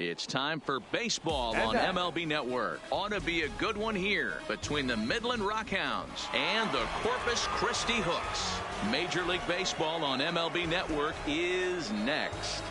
It's time for baseball on MLB Network. Ought to be a good one here between the Midland Rockhounds and the Corpus Christi Hooks. Major League Baseball on MLB Network is next.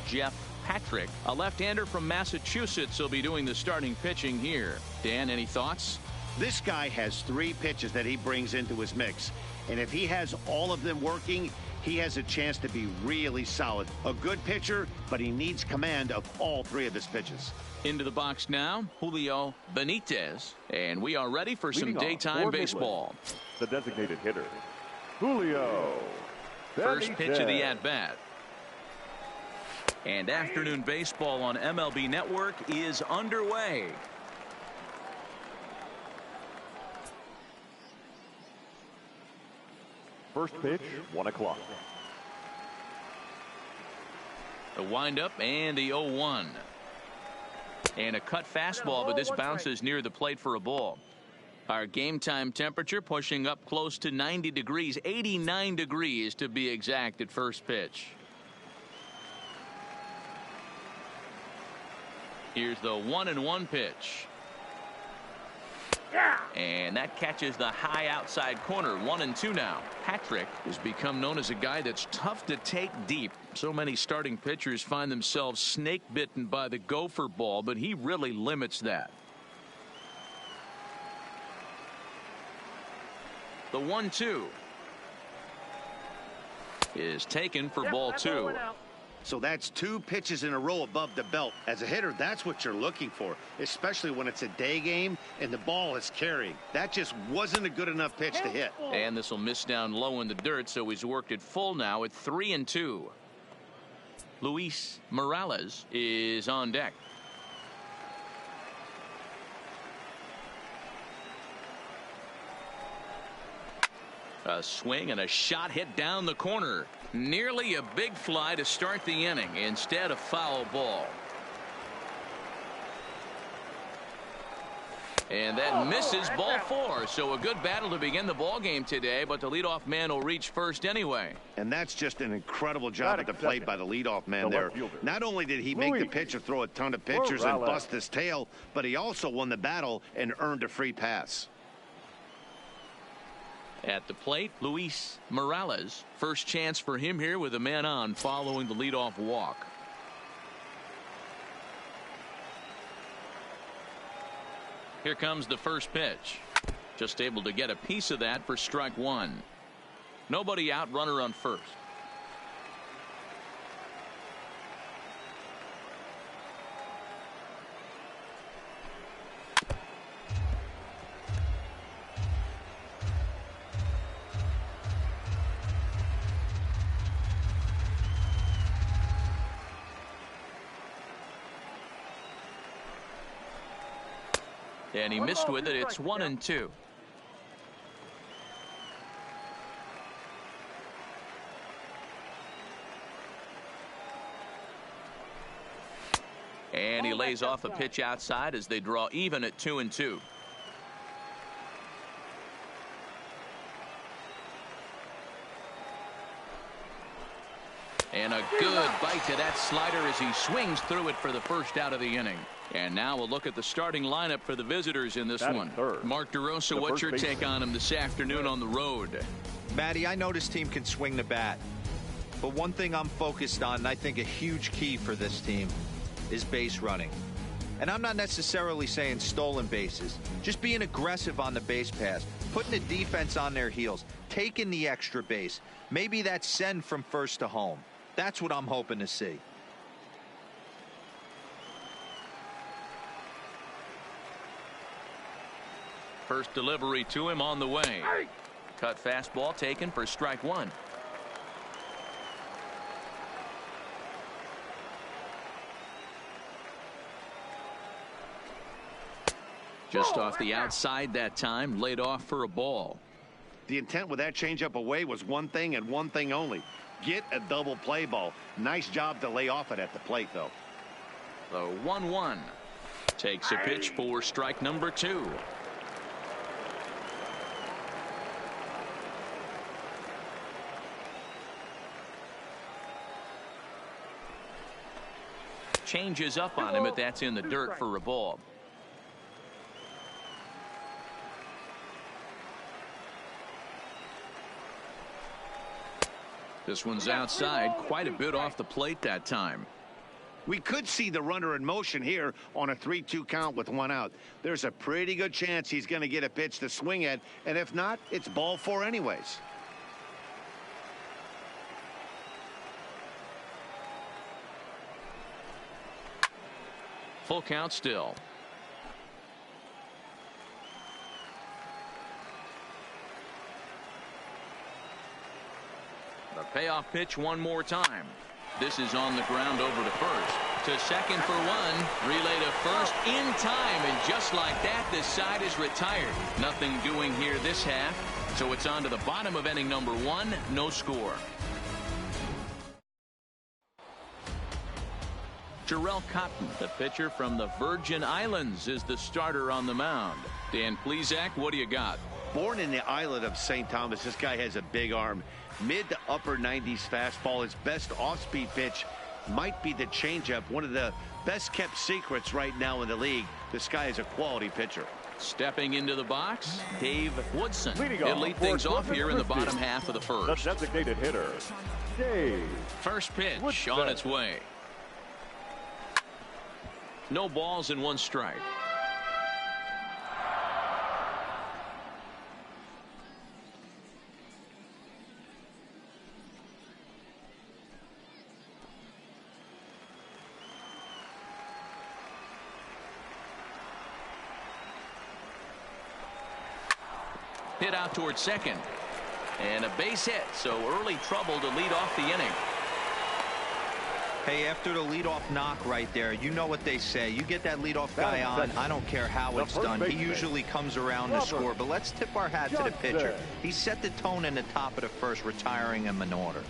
Jeff Patrick, a left-hander from Massachusetts, will be doing the starting pitching here. Dan, any thoughts? This guy has 3 pitches that he brings into his mix, and if he has all of them working, he has a chance to be really solid. A good pitcher, but he needs command of all 3 of his pitches. Into the box now, Julio Benitez, and we are ready for some daytime baseball. The designated hitter, Julio Benitez. First pitch of the at-bat. And afternoon baseball on MLB Network is underway. First pitch, 1 o'clock. The windup and the 0-1. And a cut fastball, but this bounces near the plate for a ball. Our game time temperature pushing up close to 90 degrees, 89 degrees to be exact at first pitch. Here's the 1-1 pitch. And that catches the high outside corner. 1-2 now. Patrick has become known as a guy that's tough to take deep. So many starting pitchers find themselves snake bitten by the gopher ball, but he really limits that. The 1-2 is taken for ball 2. So that's 2 pitches in a row above the belt. As a hitter, that's what you're looking for, especially when it's a day game and the ball is carrying. That just wasn't a good enough pitch to hit. And this will miss down low in the dirt, so he's worked it full now at 3-2. Luis Morales is on deck. A swing and a shot hit down the corner. Nearly a big fly to start the inning. Instead, a foul ball. And that misses ball 4. So a good battle to begin the ball game today, but the leadoff man will reach first anyway. And that's just an incredible job at the plate by the leadoff man there. Not only did he make the pitcher throw a ton of pitchers and bust his tail, but he also won the battle and earned a free pass. At the plate, Luis Morales. First chance for him here with a man on following the leadoff walk. Here comes the first pitch. Just able to get a piece of that for strike 1. Nobody out, runner on first. And he missed with it. It's 1-2. And he lays off a pitch outside as they draw even at 2-2. And a good bite to that slider as he swings through it for the first out of the inning. And now we'll look at the starting lineup for the visitors in this one. Mark DeRosa, what's your take on him this afternoon on the road? Matty, I know this team can swing the bat. But one thing I'm focused on, and I think a huge key for this team, is base running. And I'm not necessarily saying stolen bases. Just being aggressive on the base pass. Putting the defense on their heels. Taking the extra base. Maybe that's send from first to home. That's what I'm hoping to see. First delivery to him on the way. Cut fastball taken for strike 1. Just off the outside that time, laid off for a ball. The intent with that changeup away was one thing and one thing only. Get a double play ball. Nice job to lay off it at the plate, though. The 1-1 takes a pitch for strike number 2. Changes up on him, but that's in the dirt for a ball. This one's outside, quite a bit off the plate that time. We could see the runner in motion here on a 3-2 count with one out. There's a pretty good chance he's going to get a pitch to swing at, and if not, it's ball four anyways. Full count still. The payoff pitch one more time. This is on the ground over to first. To second for one. Relay to first in time. And just like that, this side is retired. Nothing doing here this half. So it's on to the bottom of inning number one. No score. Jarrell Cotton, the pitcher from the Virgin Islands, is the starter on the mound. Dan Plesac, what do you got? Born in the island of St. Thomas, this guy has a big arm. Mid to upper 90s fastball. His best off-speed pitch might be the changeup. One of the best kept secrets right now in the league. This guy is a quality pitcher. Stepping into the box, Dave Woodson. He'll lead for things off Corpus here in the Christi, bottom half of the The first. designated hitter, Dave. First pitch Woodson. on its way. No balls and one strike. Hit out towards second. And a base hit, so early trouble to lead off the inning. Hey, after the leadoff knock right there, you know what they say. You get that leadoff guy on, I don't care how it's done. He usually comes around to score, but let's tip our hat to the pitcher. He set the tone in the top of the first, retiring him in order.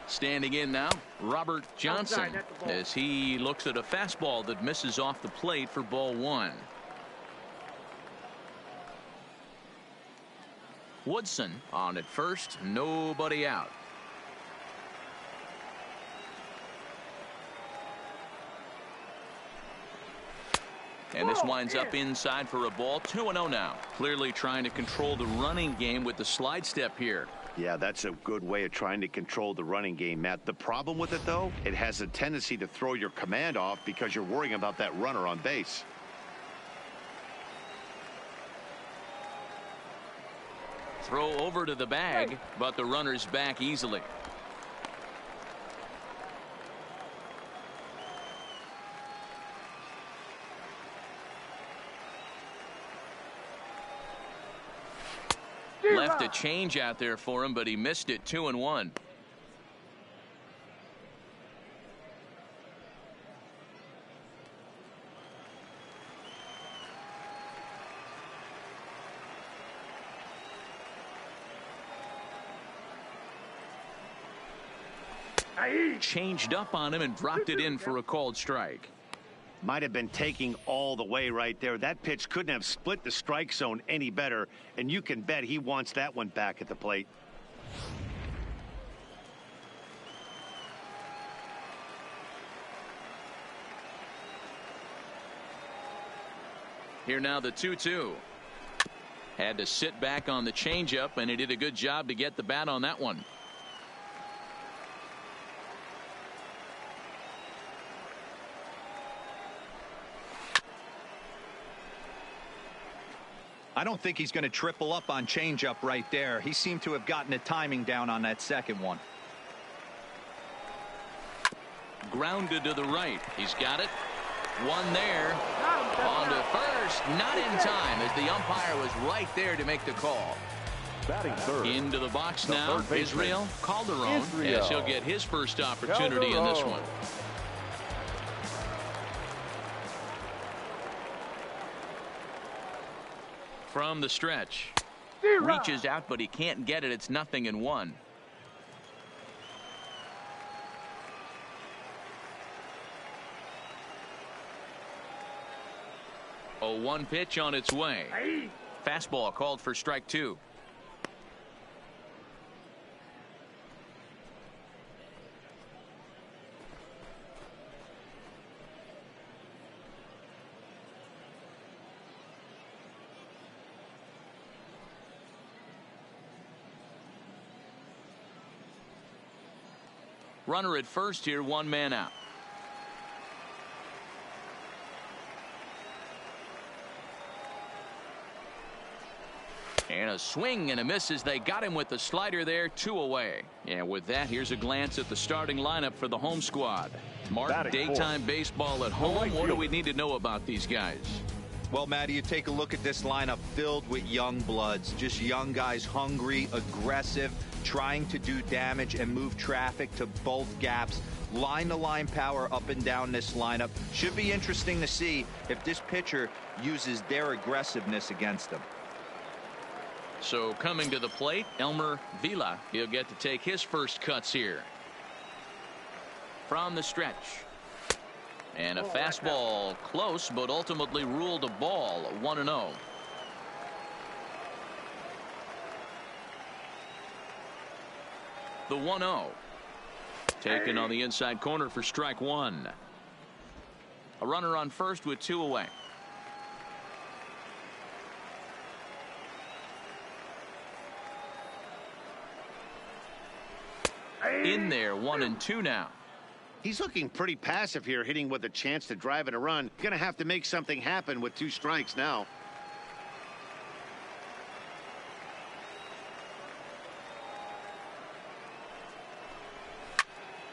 Standing in now, Robert Johnson, as he looks at a fastball that misses off the plate for ball one. Woodson on at first, nobody out. And this winds up inside for a ball. 2-0 now. Clearly trying to control the running game with the slide step here. Yeah, that's a good way of trying to control the running game, Matt. The problem with it, though, it has a tendency to throw your command off because you're worrying about that runner on base. Throw over to the bag, but the runner's back easily. Left a change out there for him, but he missed it. 2-1. Changed up on him and dropped it in for a called strike. Might have been taking all the way right there. That pitch couldn't have split the strike zone any better, and you can bet he wants that one back at the plate. Here now the 2-2. Had to sit back on the changeup, and he did a good job to get the bat on that one. I don't think he's going to triple up on changeup right there. He seemed to have gotten the timing down on that second one. Grounded to the right. He's got it. One there. On to first. Not in time, as the umpire was right there to make the call. Batting third. Into the box now, Israel Calderon, as he'll get his first opportunity in this one. From the stretch. Reaches out, but he can't get it. It's 0-1. 0-1 pitch on its way. Fastball called for strike 2. Runner at first here, 1 man out. And a swing and a miss as they got him with the slider there, 2 away. And with that, here's a glance at the starting lineup for the home squad. Mark, daytime baseball at home. What do we need to know about these guys? Well, Matty, you take a look at this lineup filled with young bloods, just young guys, hungry, aggressive, trying to do damage and move traffic to both gaps. Line-to-line power up and down this lineup. Should be interesting to see if this pitcher uses their aggressiveness against them. So coming to the plate, Elmer Vila. He'll get to take his first cuts here. From the stretch. And a fastball close, but ultimately ruled a ball. 1-0. The 1-0. Taken on the inside corner for strike 1. A runner on first with 2 away. In there, 1-2 now. He's looking pretty passive here, hitting with a chance to drive in a run. Going to have to make something happen with 2 strikes now.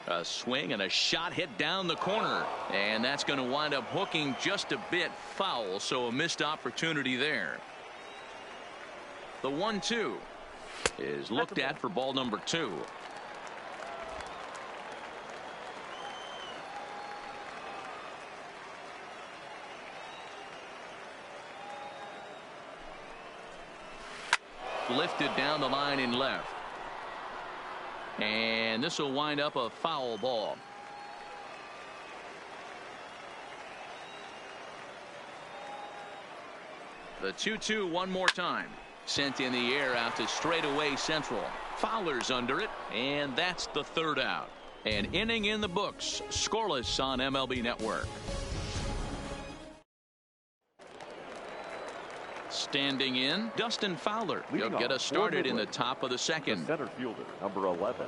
A swing and a shot hit down the corner, and that's going to wind up hooking just a bit foul, so a missed opportunity there. The 1-2 is looked at for ball number 2. Lifted down the line in left. And this will wind up a foul ball. The 2-2 one more time. Sent in the air out to straightaway central. Fowler's under it, and that's the 3rd out. An inning in the books. Scoreless on MLB Network. Standing in, Dustin Fowler. He'll get us started in the top of the 2nd. The center fielder, number 11,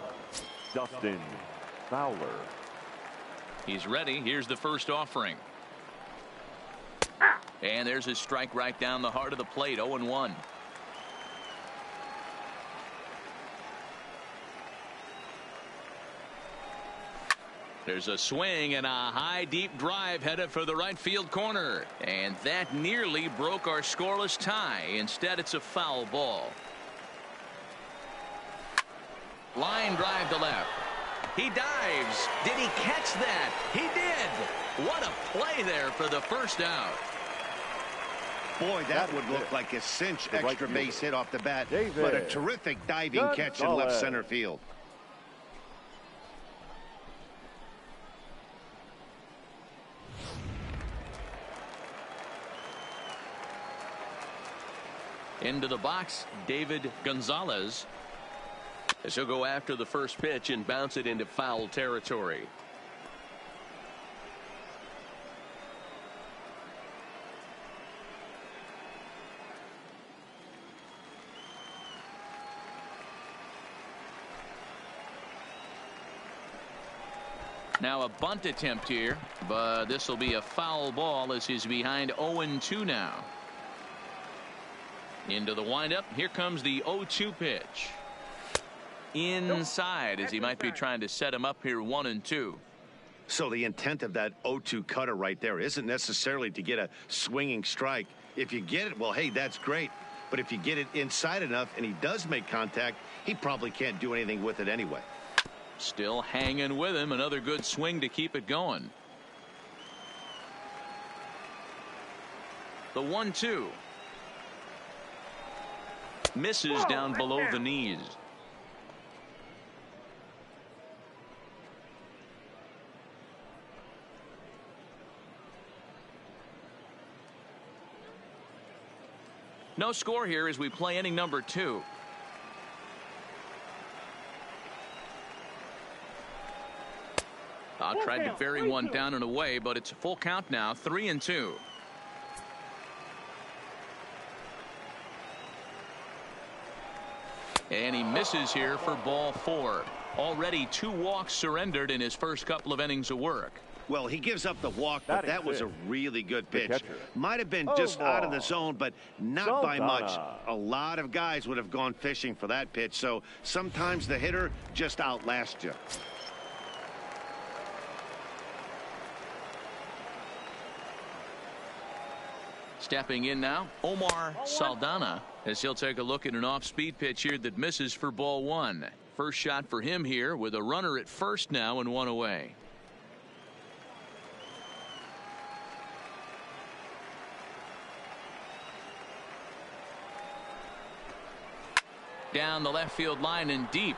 Dustin Fowler. He's ready. Here's the first offering. And there's his strike right down the heart of the plate. 0-1. There's a swing and a high deep drive headed for the right field corner, and that nearly broke our scoreless tie. Instead, it's a foul ball. Line drive to left. He dives. Did he catch that? He did. What a play there for the first out. Boy, that would look like a cinch extra base hit off the bat, David but a terrific diving catch in left center field. Into the box, David Gonzalez. As he'll go after the first pitch and bounce it into foul territory. Now a bunt attempt here, but this will be a foul ball as he's behind 0-2 now. Into the windup. Here comes the 0-2 pitch. Inside as he might be trying to set him up here 1-2. So the intent of that 0-2 cutter right there isn't necessarily to get a swinging strike. If you get it, well, hey, that's great. But if you get it inside enough and he does make contact, he probably can't do anything with it anyway. Still hanging with him. Another good swing to keep it going. The 1-2. Misses down below the knees. No score here as we play inning number 2. Tried to bury one down and away, but it's a full count now, 3-2. And he misses here for ball 4. Already 2 walks surrendered in his first couple of innings of work. Well, he gives up the walk, but that was a really good pitch. Might have been just ball. out of the zone, but not by much. A lot of guys would have gone fishing for that pitch, so sometimes the hitter just outlasts you. Stepping in now, Omar Saldana, as he'll take a look at an off-speed pitch here that misses for ball 1. First shot for him here with a runner at first now and 1 away. Down the left field line and deep.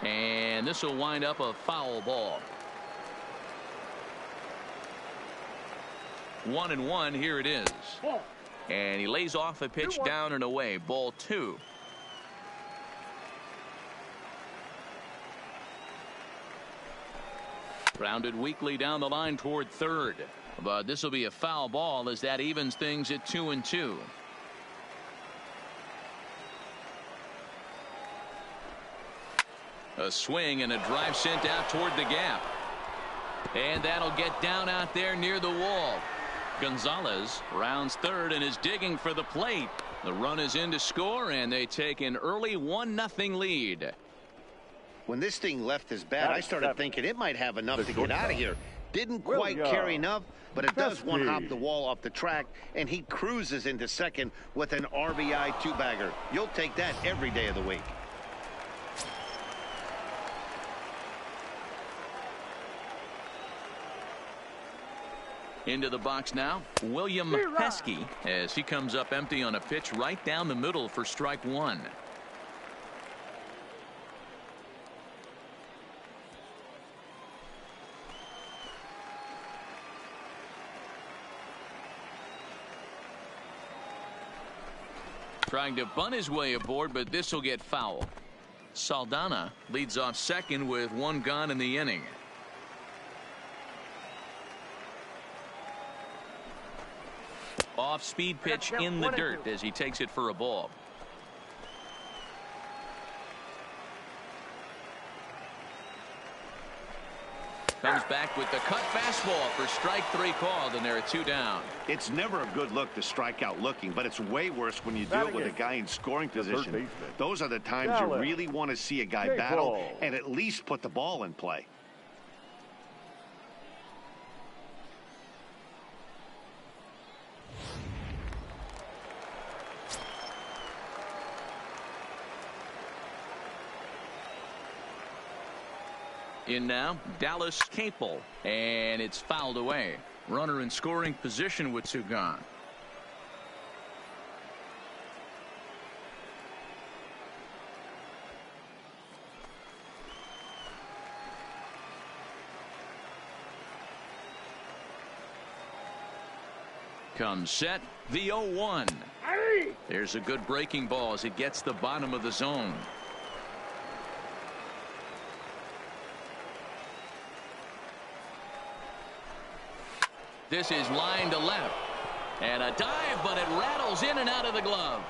And this will wind up a foul ball. 1-1, here it is. And he lays off a pitch down and away. Ball 2. Grounded weakly down the line toward third. But this will be a foul ball as that evens things at 2-2. A swing and a drive sent out toward the gap. And that'll get down out there near the wall. Gonzalez rounds third and is digging for the plate. The run is in to score, and they take an early 1-0 lead. When this thing left his bat, I started thinking it might have enough to get out of here. Didn't quite carry enough, but it does one-hop the wall off the track, and he cruises into second with an RBI 2-bagger. You'll take that every day of the week. Into the box now, William Pesky, as he comes up empty on a pitch right down the middle for strike 1. Trying to bunt his way aboard, but this will get foul. Saldana leads off second with 1 gone in the inning. Off-speed pitch in the dirt as he takes it for a ball. Comes back with the cut fastball for strike 3 called, and there are 2 down. It's never a good look to strike out looking, but it's way worse when you do it with a guy in scoring position. Those are the times you really want to see a guy battle and at least put the ball in play. In now, Dallas Capel, and it's fouled away. Runner in scoring position with 2 gone. Comes set, the 0-1. There's a good breaking ball as it gets the bottom of the zone. This is line to left. And a dive, but it rattles in and out of the glove.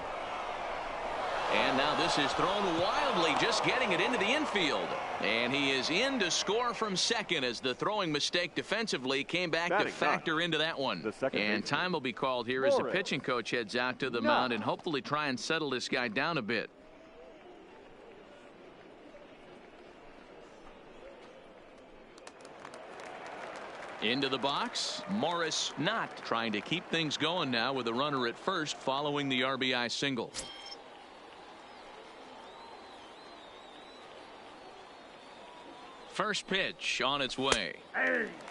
And now this is thrown wildly, just getting it into the infield. And he is in to score from second as the throwing mistake defensively came back to factor into that one. And time will be called here as the pitching coach heads out to the mound and hopefully try and settle this guy down a bit. Into the box, Morris not trying to keep things going now with a runner at first following the RBI single. First pitch on its way.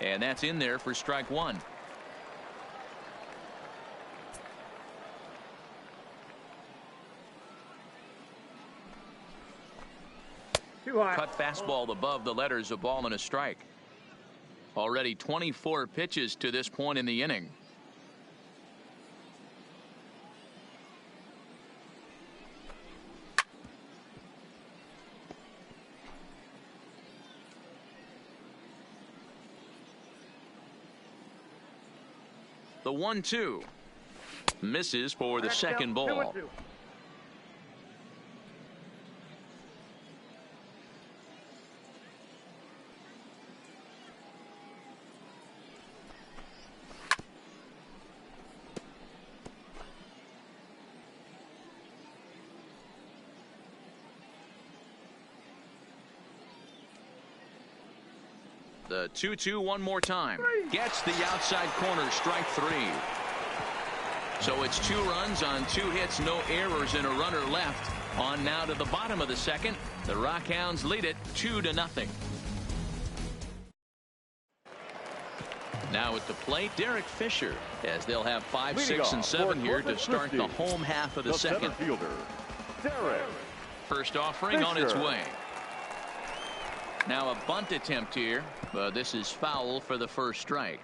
And that's in there for strike 1. Cut fastball above the letters, a ball and a strike. Already 24 pitches to this point in the inning. The 1-2 misses for the second ball. The 2-2 one more time. Gets the outside corner, strike 3. So it's 2 runs on 2 hits, no errors, and a runner left. On now to the bottom of the second. The Rockhounds lead it 2-0. Now at the plate, Derek Fisher, as they'll have 5, 6, and 7 here to start the home half of the second. Fielder, Derek First offering on its way. Now a bunt attempt here, but this is foul for the first strike.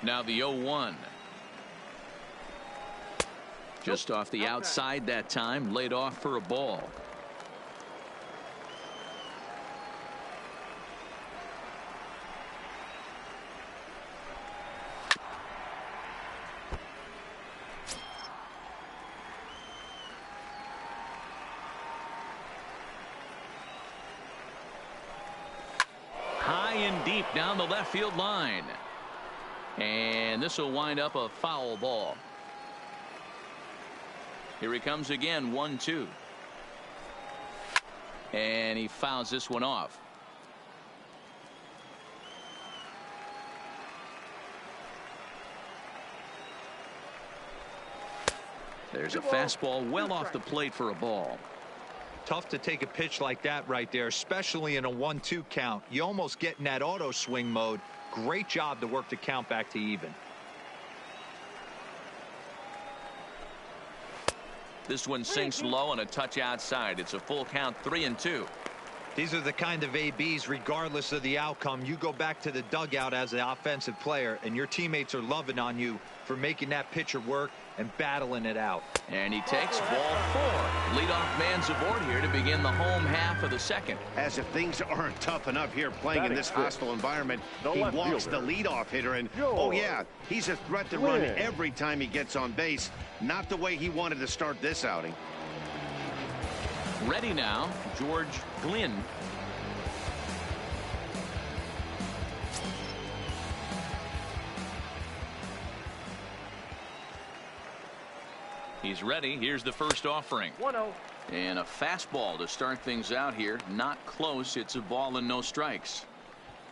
Now the 0-1. Just off the outside that time, laid off for a ball. High and deep down the left field line. And this will wind up a foul ball. Here he comes again, 1-2. And he fouls this one off. There's a fastball well off the plate for a ball. Tough to take a pitch like that right there, especially in a 1-2 count. You almost get in that auto swing mode. Great job to work the count back to even. This one sinks low and a touch outside. It's a full count, 3-2. These are the kind of ABs, regardless of the outcome. You go back to the dugout as an offensive player, and your teammates are loving on you for making that pitcher work and battling it out. And he takes ball 4. Leadoff man's aboard here to begin the home half of the second. As if things aren't tough enough here playing in this hostile environment, he walks the leadoff hitter, and oh yeah, he's a threat to run every time he gets on base. Not the way he wanted to start this outing. Ready now, George Glynn. He's ready. Here's the first offering. 1-0. And a fastball to start things out here. Not close. It's a ball and no strikes.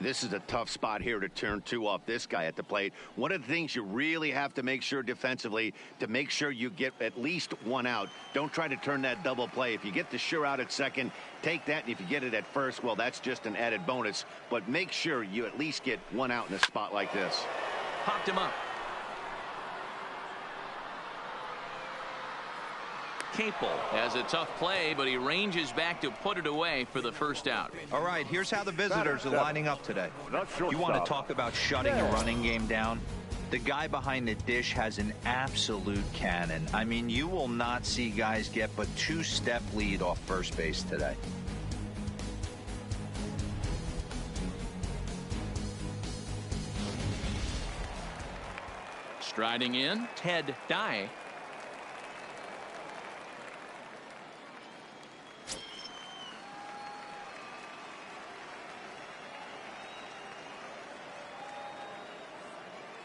This is a tough spot here to turn 2 off this guy at the plate. One of the things you really have to make sure defensively, to make sure you get at least 1 out. Don't try to turn that double play. If you get the sure out at second, take that. And if you get it at first, well, that's just an added bonus. But make sure you at least get 1 out in a spot like this. Popped him up. Capel has a tough play, but he ranges back to put it away for the first out. All right, here's how the visitors are lining up today. You want to talk about shutting a running game down? The guy behind the dish has an absolute cannon. I mean, you will not see guys get but 2-step lead off first base today. Striding in, Ted Dye.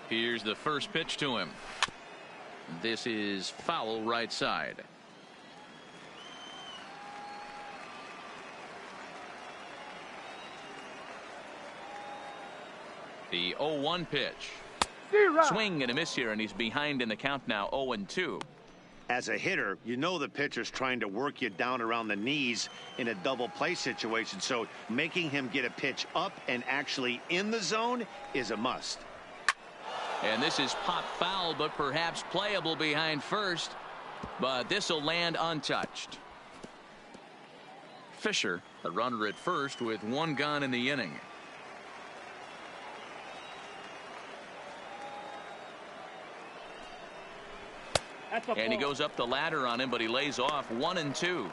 Here's the first pitch to him. This is foul right side. The 0-1 pitch. Swing and a miss here, and he's behind in the count now, 0-2. As a hitter, you know the pitcher's trying to work you down around the knees in a double play situation, so making him get a pitch up and actually in the zone is a must. And this is pop foul, but perhaps playable behind first. But this will land untouched. Fisher, a runner at first with 1 gone in the inning. And he goes up the ladder on him, but he lays off 1-2.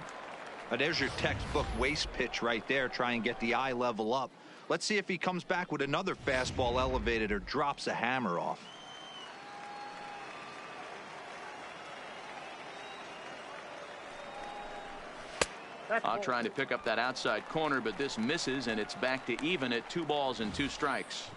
There's your textbook waste pitch right there. Try and get the eye level up. Let's see if he comes back with another fastball elevated or drops a hammer off. Trying to pick up that outside corner, but this misses, and it's back to even at 2 balls and 2 strikes.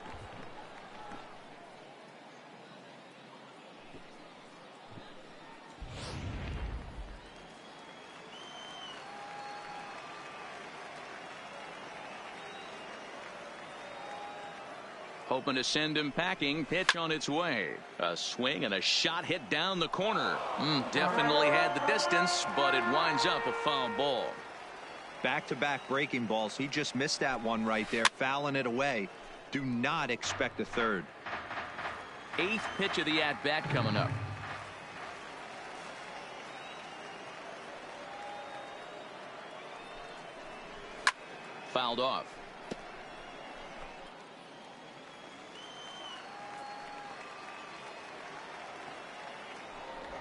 Hoping to send him packing. Pitch on its way. A swing and a shot hit down the corner. Definitely had the distance, but it winds up a foul ball. Back-to-back breaking balls. He just missed that one right there, fouling it away. Do not expect a third. 8th pitch of the at-bat coming up. Fouled off.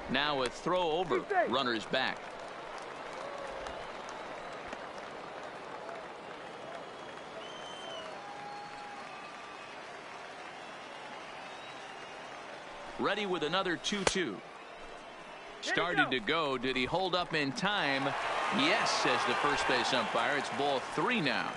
Now a throw over. Runners back. Ready with another 2-2. Started to go. Did he hold up in time? Yes, says the first base umpire. It's ball 3 now.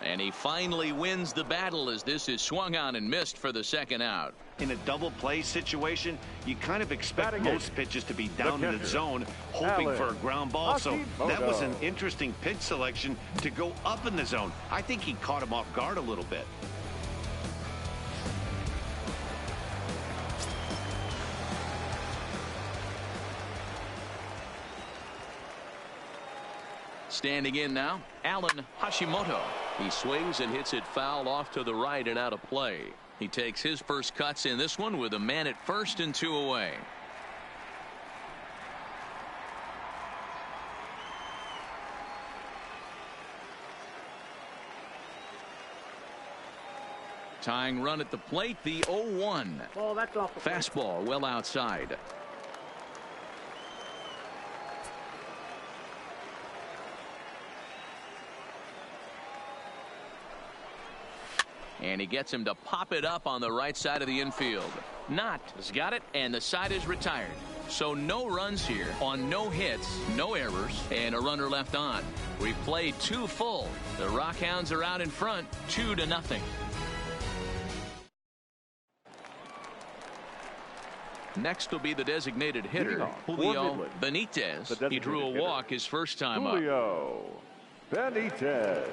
And he finally wins the battle as this is swung on and missed for the second out. In a double play situation, you kind of expect most pitches to be down in the zone, hoping for a ground ball. So that was an interesting pitch selection to go up in the zone. I think he caught him off guard a little bit. Standing in now, Alan Hashimoto. He swings and hits it foul off to the right and out of play. He takes his first cuts in this one with a man at first and 2 away. Tying run at the plate, the 0-1. Oh, that's off the plate. Fastball well outside. And he gets him to pop it up on the right side of the infield. Knott has got it, and the side is retired. So no runs here on no hits, no errors, and a runner left on. We've played 2 full. The Rockhounds are out in front, 2-0. Next will be the designated hitter, Julio Benitez. He drew a walk his first time up. Julio Benitez.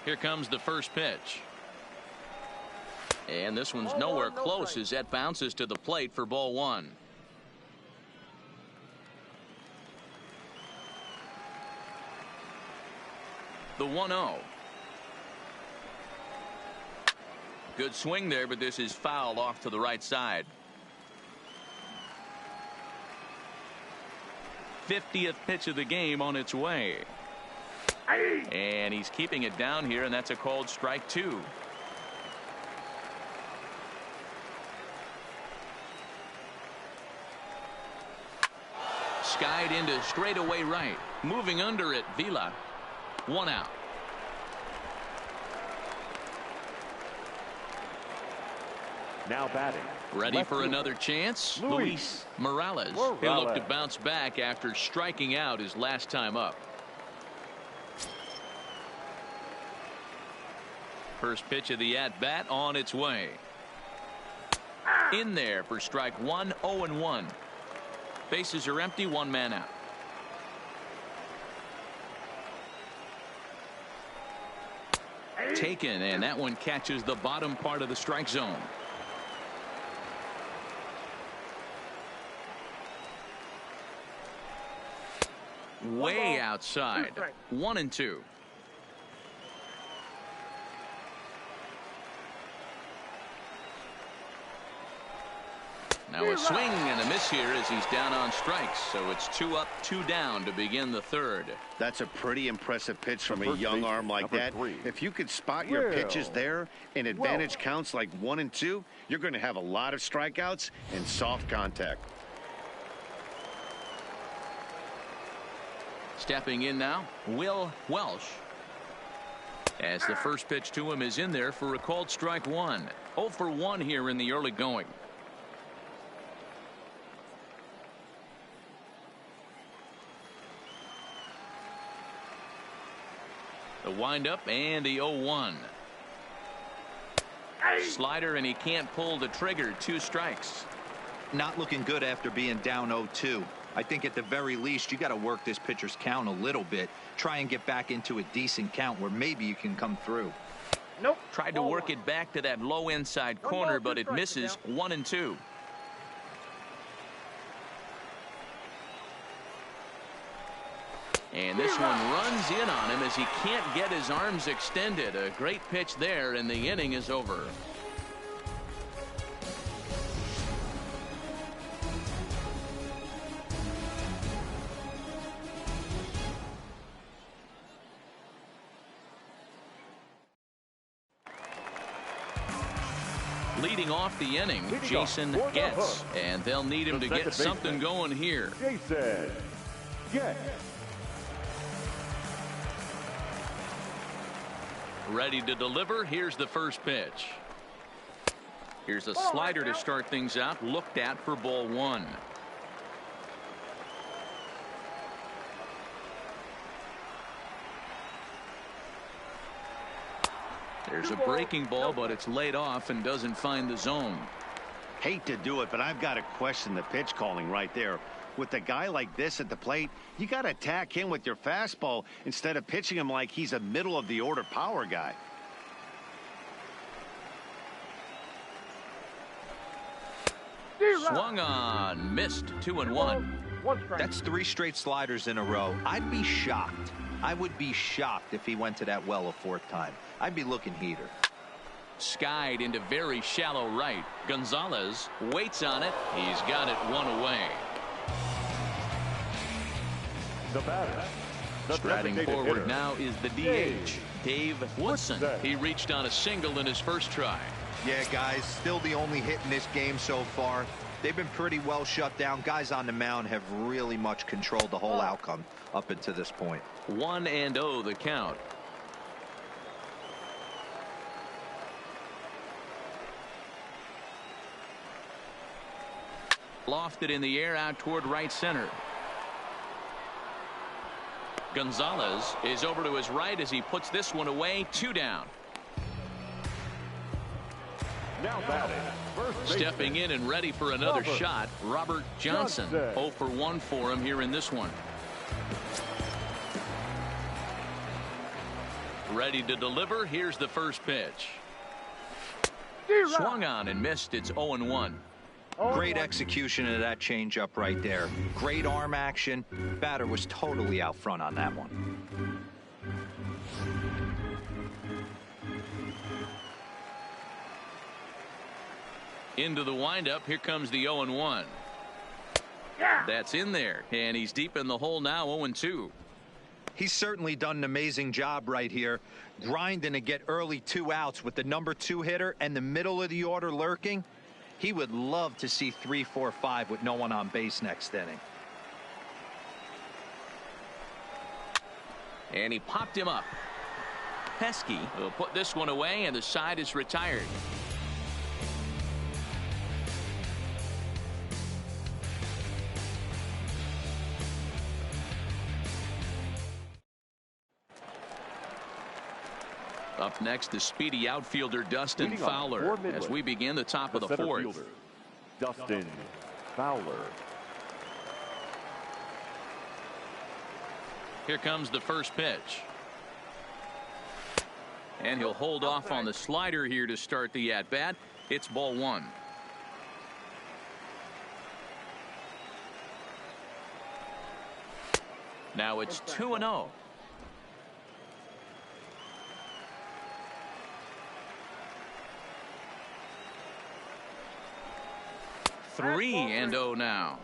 Here comes the first pitch. And this one's nowhere close as that bounces to the plate for ball 1. The 1-0. Good swing there, but this is fouled off to the right side. 50th pitch of the game on its way. And he's keeping it down here, and that's a called strike 2. Skied into straightaway right. Moving under it, Vila. 1 out. Now batting. Ready for another chance? Luis Morales. He'll look to bounce back after striking out his last time up. First pitch of the at-bat on its way. In there for strike 1, 0-1. Bases are empty, 1 man out. Taken, and that one catches the bottom part of the strike zone. Way outside. 1-2. Now a swing and a miss here as he's down on strikes. So it's 2 up, 2 down to begin the third. That's a pretty impressive pitch from a young arm like that. If you could spot your pitches there in advantage counts like 1 and 2, you're going to have a lot of strikeouts and soft contact. Stepping in now, Will Welsh. As the first pitch to him is in there for a called strike 1. 0 for 1 here in the early going. The windup and the 0-1. Slider, and he can't pull the trigger. 2 strikes. Not looking good after being down 0-2. I think at the very least you got to work this pitcher's count a little bit. Try and get back into a decent count where maybe you can come through. Nope. Tried to work it back to that low inside corner, but it misses. 1 and 2. And this one runs in on him as he can't get his arms extended. A great pitch there, and the inning is over. Leading off the inning, Jason Getz, and they'll need him to get something going here. Jason Getz. Ready to deliver. Here's the first pitch. Here's a slider to start things out. Looked at for ball 1. There's a breaking ball, but it's laid off and doesn't find the zone. Hate to do it, but I've got to question the pitch calling right there. With a guy like this at the plate, you got to attack him with your fastball instead of pitching him like he's a middle of the order power guy. Swung on, missed. 2 and 1. That's 3 straight sliders in a row. I'd be shocked. I would be shocked if he went to that well a 4th time. I'd be looking heater. Skied into very shallow right. Gonzalez waits on it. He's got it 1 away. The batter. Striding forward now is the DH, Dave Woodson. He reached on a single in his first try. Yeah, guys, still the only hit in this game so far. They've been pretty well shut down. Guys on the mound have really much controlled the whole outcome up until this point. 1-0 the count. Lofted in the air out toward right center. Gonzalez is over to his right as he puts this one away. 2 down. Now batting, first Stepping in and ready for another shot, Robert Johnson. 0 for 1 for him here in this one. Ready to deliver. Here's the first pitch. Swung on and missed. It's 0 and 1. Great execution of that changeup right there. Great arm action. Batter was totally out front on that one. Into the windup. Here comes the 0 and 1. That's in there, and he's deep in the hole now. 0 and 2. He's certainly done an amazing job right here, grinding to get early 2 outs with the number 2 hitter and the middle of the order lurking. He would love to see 3, 4, 5 with no one on base next inning. And he popped him up. Pesky will put this one away, and the side is retired. Up next, the speedy outfielder Dustin Fowler as we begin the top of the 4th. Fielder, Dustin Fowler. Here comes the first pitch. And he'll hold off on the slider here to start the at-bat. It's ball 1. Now it's 2-0. 3-0 now.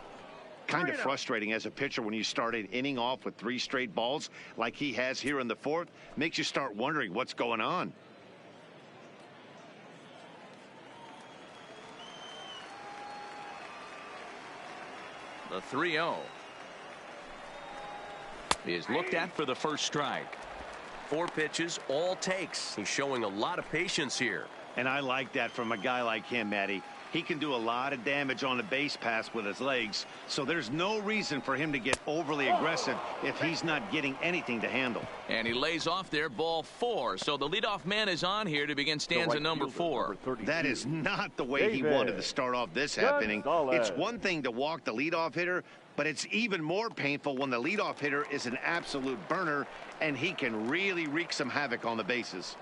Kind of frustrating as a pitcher when you start an inning off with 3 straight balls like he has here in the 4th. Makes you start wondering what's going on. The 3-0 is looked at for the first strike. 4 pitches, all takes. He's showing a lot of patience here. And I like that from a guy like him, Matty. He can do a lot of damage on a base pass with his legs, so there's no reason for him to get overly aggressive if he's not getting anything to handle. And he lays off there, ball 4. So the leadoff man is on here to begin stanza number 4. That is not the way he wanted to start off this half inning. It's one thing to walk the leadoff hitter, but it's even more painful when the leadoff hitter is an absolute burner, and he can really wreak some havoc on the bases.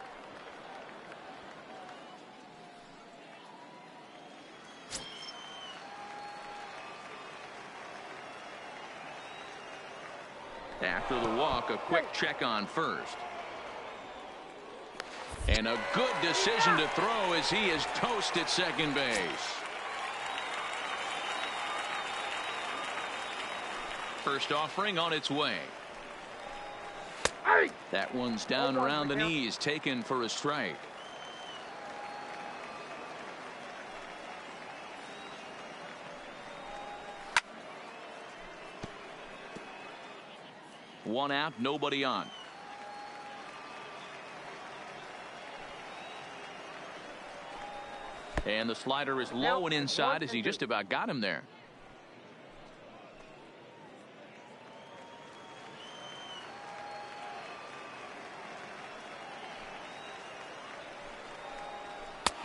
After the walk, a quick check on first. And a good decision to throw as he is toast at second base. First offering on its way. That one's down around the knees, taken for a strike. One out, nobody on. And the slider is low and inside as he just about got him there.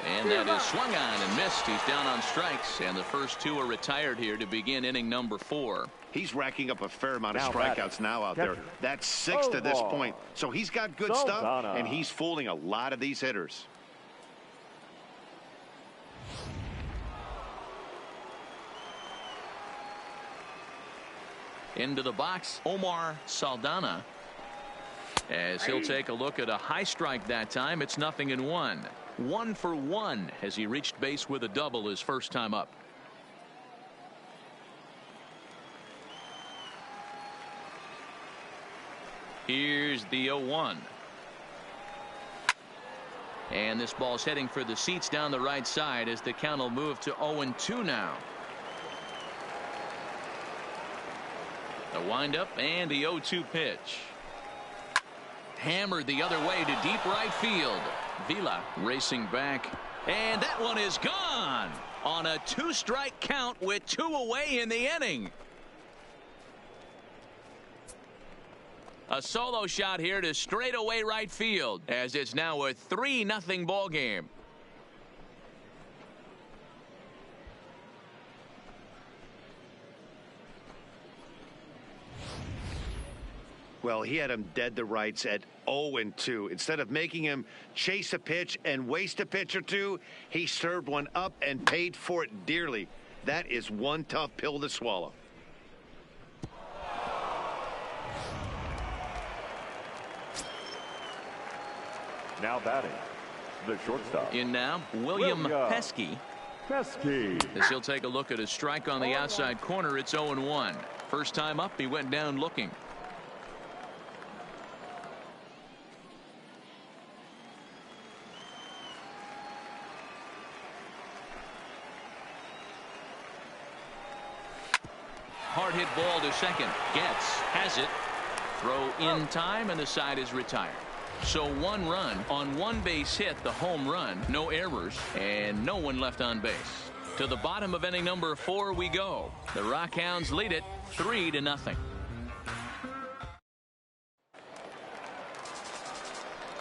And that is swung on and missed. He's down on strikes, and the first 2 are retired here to begin inning number 4. He's racking up a fair amount of strikeouts now out there. That's 6 to this point. So he's got good stuff, and he's fooling a lot of these hitters. Into the box, Omar Saldana. As he'll take a look at a high strike that time. It's 0-1. 1 for 1 as he reached base with a double his first time up. Here's the 0-1. And this ball's heading for the seats down the right side as the count will move to 0-2 now. The windup and the 0-2 pitch. Hammered the other way to deep right field. Vila racing back, and that one is gone on a 2-strike count with 2 away in the inning. A solo shot here to straightaway right field as it's now a 3-0 ball game. Well, he had him dead to rights at 0-2. Instead of making him chase a pitch and waste a pitch or 2, he served one up and paid for it dearly. That is one tough pill to swallow. Now batting, the shortstop. In now, William Pesky. Pesky. As he'll take a look at a strike on the outside corner, it's 0-1. First time up, he went down looking. Hard hit ball to second. Has it. Throw in time, and the side is retired. So 1 run on 1 base hit, the home run, no errors, and no one left on base. To the bottom of inning number 4 we go. The Rockhounds lead it 3-0.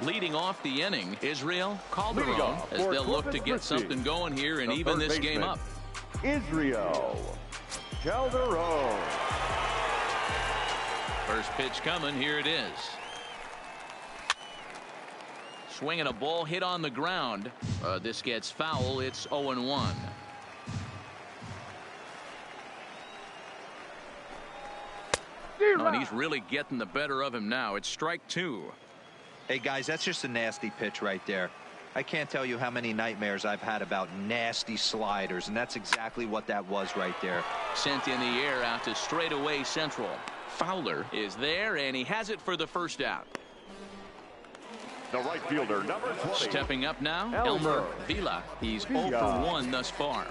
Leading off the inning, Israel Calderon, as they'll look to get something going here and even this game up. Israel Calderon. First pitch coming. Here it is. Swinging a ball hit on the ground. This gets foul. It's 0-1. Oh, and he's really getting the better of him now. It's strike 2. Hey, guys, that's just a nasty pitch right there. I can't tell you how many nightmares I've had about nasty sliders, and that's exactly what that was right there. Sent in the air out to straightaway central. Fowler is there, and he has it for the first out. The right fielder, number 20. Stepping up now, Elmer Vila. He's 0 for 1 thus far.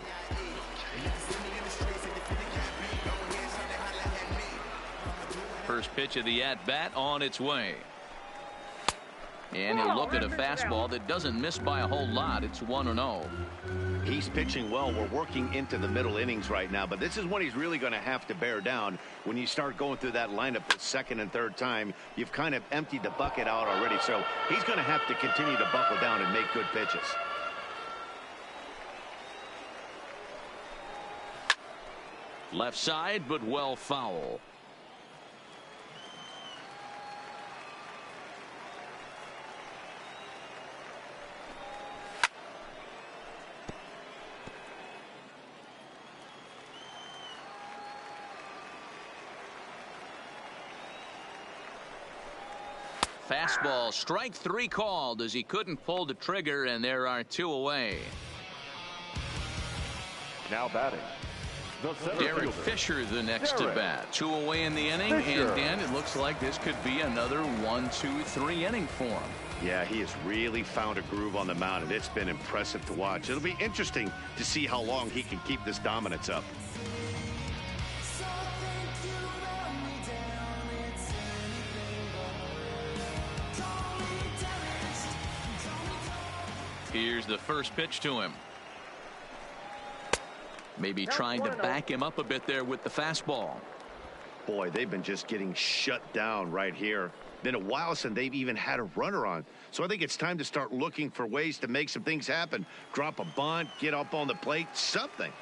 First pitch of the at-bat on its way. And he'll look at a fastball that doesn't miss by a whole lot. It's 1-0. He's pitching well. We're working into the middle innings right now, but this is when he's really going to have to bear down. When you start going through that lineup the second and third time, you've kind of emptied the bucket out already. So he's going to have to continue to buckle down and make good pitches. Left side, but well foul. Fastball, strike 3 called as he couldn't pull the trigger, and there are 2 away. Now batting, the center Derek fielder, Fisher the next Derek at bat. 2 away in the inning, Fisher. and Dan, it looks like this could be another 1-2-3 inning for him. Yeah, he has really found a groove on the mound, and it's been impressive to watch. It'll be interesting to see how long he can keep this dominance up. Here's the first pitch to him. Maybe trying to back him up a bit there with the fastball. Boy, they've been just getting shut down right here. Been a while since they've even had a runner on. So I think it's time to start looking for ways to make some things happen. Drop a bunt, get up on the plate, something.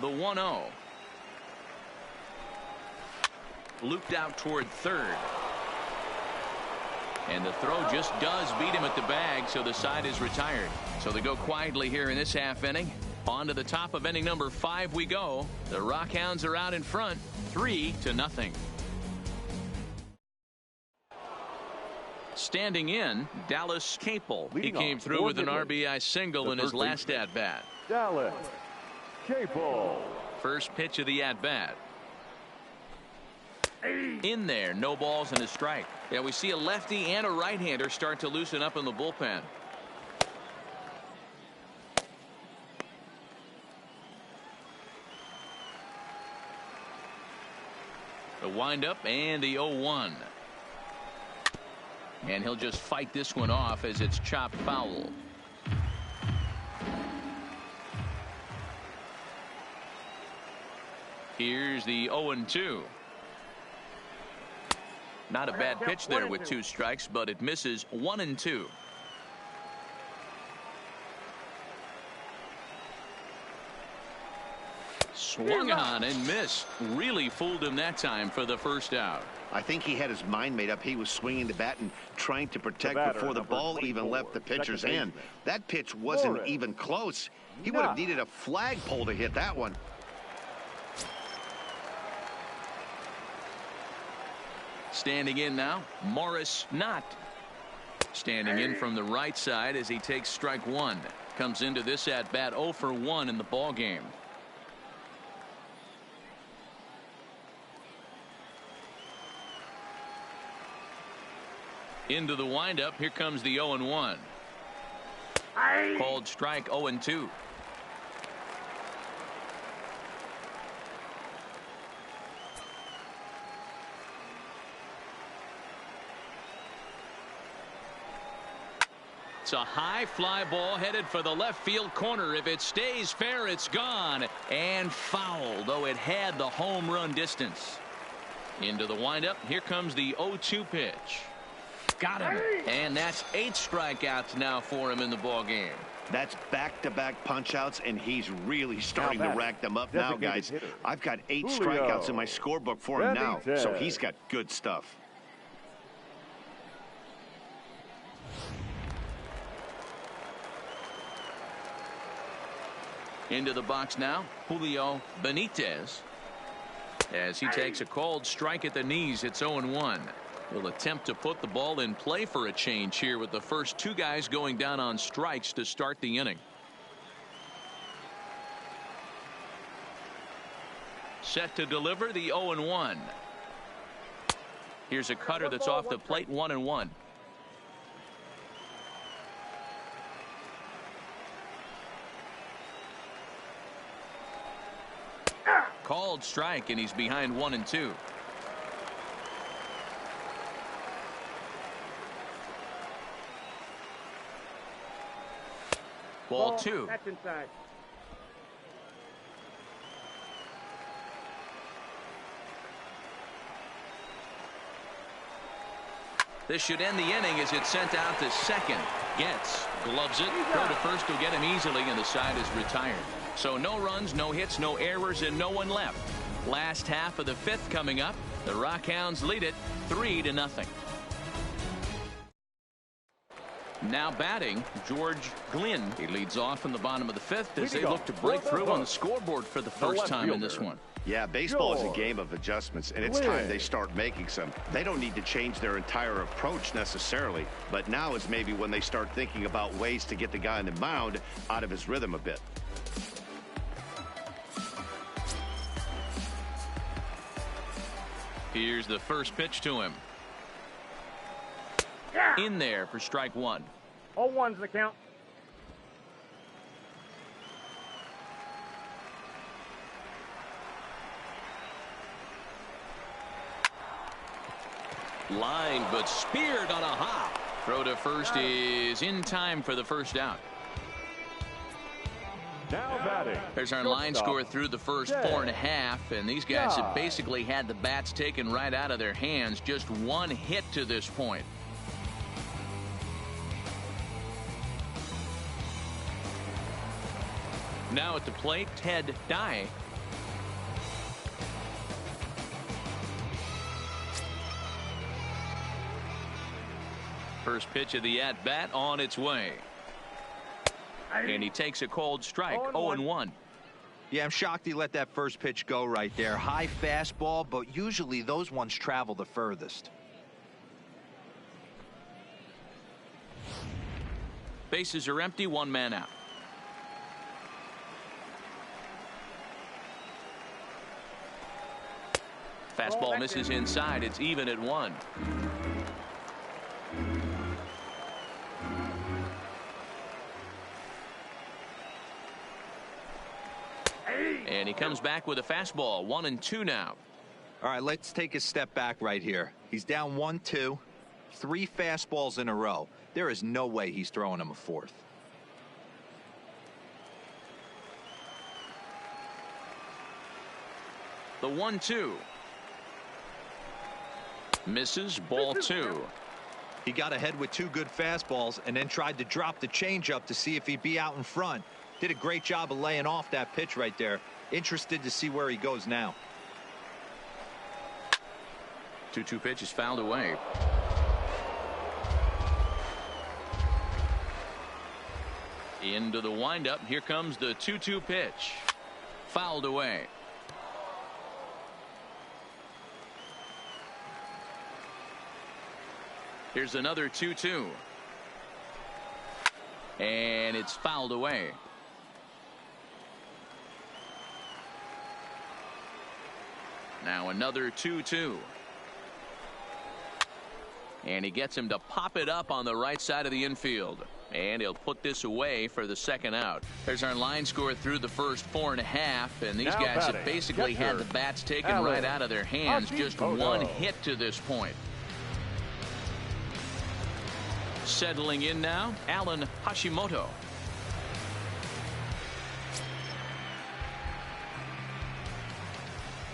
The 1-0. Looped out toward third. And the throw just does beat him at the bag, so the side is retired. So they go quietly here in this half inning. On to the top of inning number 5 we go. The Rockhounds are out in front, 3-0. Standing in, Dallas Capel. He came through with an RBI single in his last at-bat. Dallas Capel. First pitch of the at-bat. In there, no balls and a strike. Yeah, we see a lefty and a right-hander start to loosen up in the bullpen. The windup and the 0-1. And he'll just fight this one off as it's chopped foul. Here's the 0-2. Not a bad pitch there with 2 strikes, but it misses 1-2. Swung on and missed. Really fooled him that time for the first out. I think he had his mind made up. He was swinging the bat and trying to protect before the ball even left the pitcher's hand. That pitch wasn't even close. He would have needed a flagpole to hit that one. Standing in now, Morris Knott. Standing in from the right side as he takes strike 1. Comes into this at bat 0 for 1 in the ball game. Into the windup. Here comes the 0-1. Called strike 0-2. It's a high fly ball headed for the left field corner. If it stays fair, it's gone and foul, though it had the home run distance. Into the windup. Here comes the 0-2 pitch. Got him. And that's 8 strikeouts now for him in the ball game. That's back-to-back punch-outs, and he's really starting to rack them up now, guys. I've got 8 strikeouts in my scorebook for him now, so he's got good stuff. Into the box now, Julio Benitez. As he takes a called strike at the knees, it's 0-1. Will attempt to put the ball in play for a change here with the first two guys going down on strikes to start the inning. Set to deliver the 0-1. Here's a cutter that's off the plate, 1-1. Called strike, and he's behind 1-2. Ball 2. That's inside. This should end the inning as it's sent out to second. Gets, gloves it, throw to first will get him easily, and the side is retired. So no runs, no hits, no errors, and no one left. Last half of the fifth coming up. The Rockhounds lead it 3-0. Now batting, George Glynn. He leads off in the bottom of the fifth as they look to break through on the scoreboard for the first time in this one. Yeah, baseball is a game of adjustments, and it's time they start making some. They don't need to change their entire approach necessarily, but now is maybe when they start thinking about ways to get the guy on the mound out of his rhythm a bit. Here's the first pitch to him. In there for strike 1. 0-1's the count. Line, but speared on a hop. Throw to first is in time for the first out. Now batting. There's our line score through the first 4.5, and these guys have basically had the bats taken right out of their hands. Just one hit to this point. Now at the plate, Ted Dye. First pitch of the at-bat on its way. And he takes a cold strike, 0-1. Yeah, I'm shocked he let that first pitch go right there. High fastball, but usually those ones travel the furthest. Bases are empty, one man out. Fastball misses inside. It's even at 1. And he comes back with a fastball. 1-2 now. All right, let's take a step back right here. He's down 1-2, 3 fastballs in a row. There is no way he's throwing him a fourth. The 1-2. Misses, ball 2. He got ahead with 2 good fastballs and then tried to drop the changeup to see if he'd be out in front. Did a great job of laying off that pitch right there. Interested to see where he goes now. 2-2 pitch is fouled away. Into the windup. Here comes the 2-2 pitch. Fouled away. Here's another 2-2. And it's fouled away. Now another 2-2. And he gets him to pop it up on the right side of the infield. And he'll put this away for the second out. There's our line score through the first 4.5. And these guys have basically had the bats taken right out of their hands. Just one hit to this point. Settling in now, Alan Hashimoto.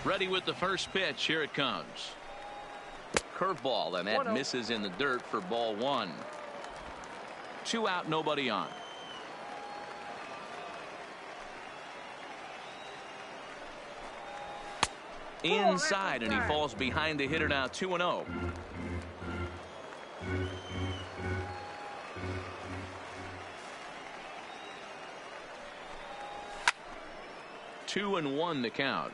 Ready with the first pitch. Here it comes. Curveball, and that misses in the dirt for ball 1. 2 out, nobody on. Inside, and he falls behind the hitter now, 2-0. Two and 1 the count.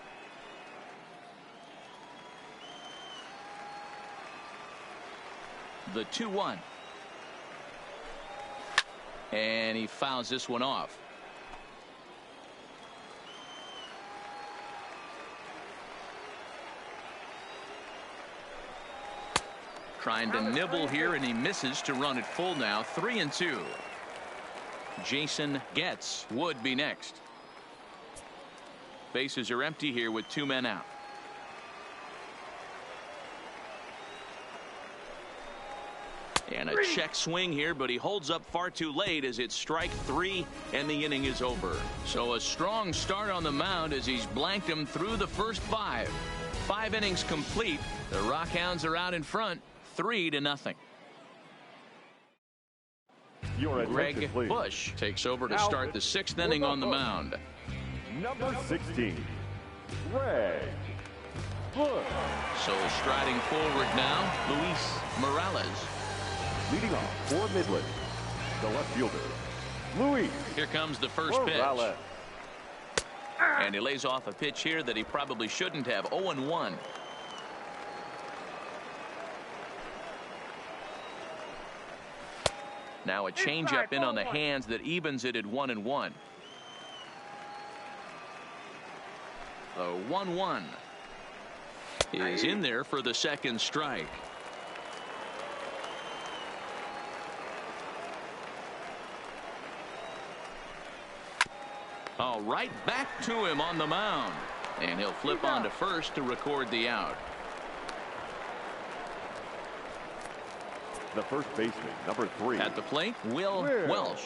The 2-1. And he fouls this one off. Trying to nibble here, and he misses to run it full now. 3-2. Jason Getz would be next. Bases are empty here with 2 men out. And a check swing here, but he holds up far too late as it's strike 3 and the inning is over. So a strong start on the mound as he's blanked him through the first 5. 5 innings complete. The Rockhounds are out in front 3-0. Greg Bush takes over to start the 6th inning on the mound. Number 16, Greg Bush. So striding forward now, Luis Morales. Leading off for Midland, the left fielder, Luis. Here comes the first Morales. pitch. And he lays off a pitch here that he probably shouldn't have. 0-1. Now a changeup in on the hands that evens it at 1-1. The 1-1 is in there for the second strike. All right, back to him on the mound, and he'll flip on to first to record the out. The first baseman, number 3. At the plate, Will Welsh.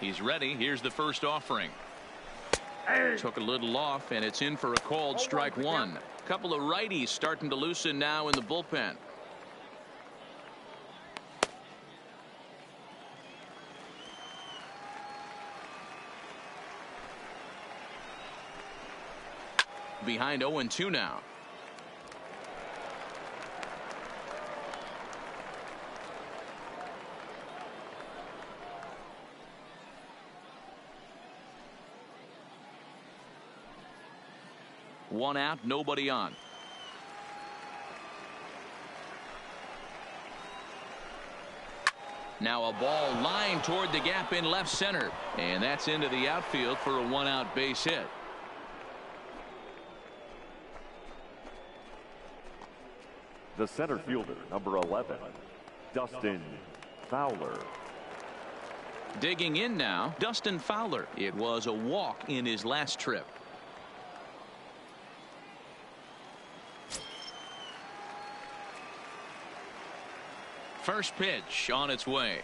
He's ready. Here's the first offering. Took a little off, and it's in for a called strike 1. Couple of righties starting to loosen now in the bullpen. Behind 0-2 now. One out, nobody on. Now a ball lined toward the gap in left center, and that's into the outfield for a 1-out base hit. The center fielder, number 11, Dustin Fowler. Digging in now, Dustin Fowler. It was a walk in his last trip. First pitch on its way.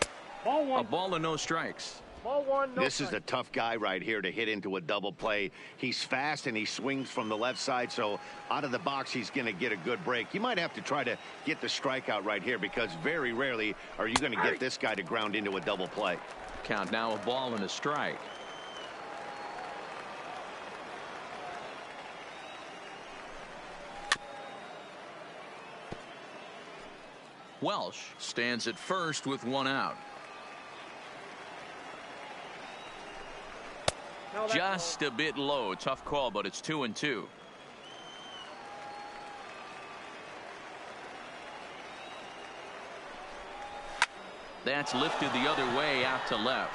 Ball 1. A ball and no strikes. Ball 1. No This strike. is the tough guy right here to hit into a double play. He's fast and he swings from the left side, so out of the box he's going to get a good break. You might have to try to get the strikeout right here because very rarely are you going to get this guy to ground into a double play. Count now, a ball and a strike. Welsh stands at first with 1 out. No, that's Just a bit low. Tough call, but it's 2-2. That's lifted the other way out to left.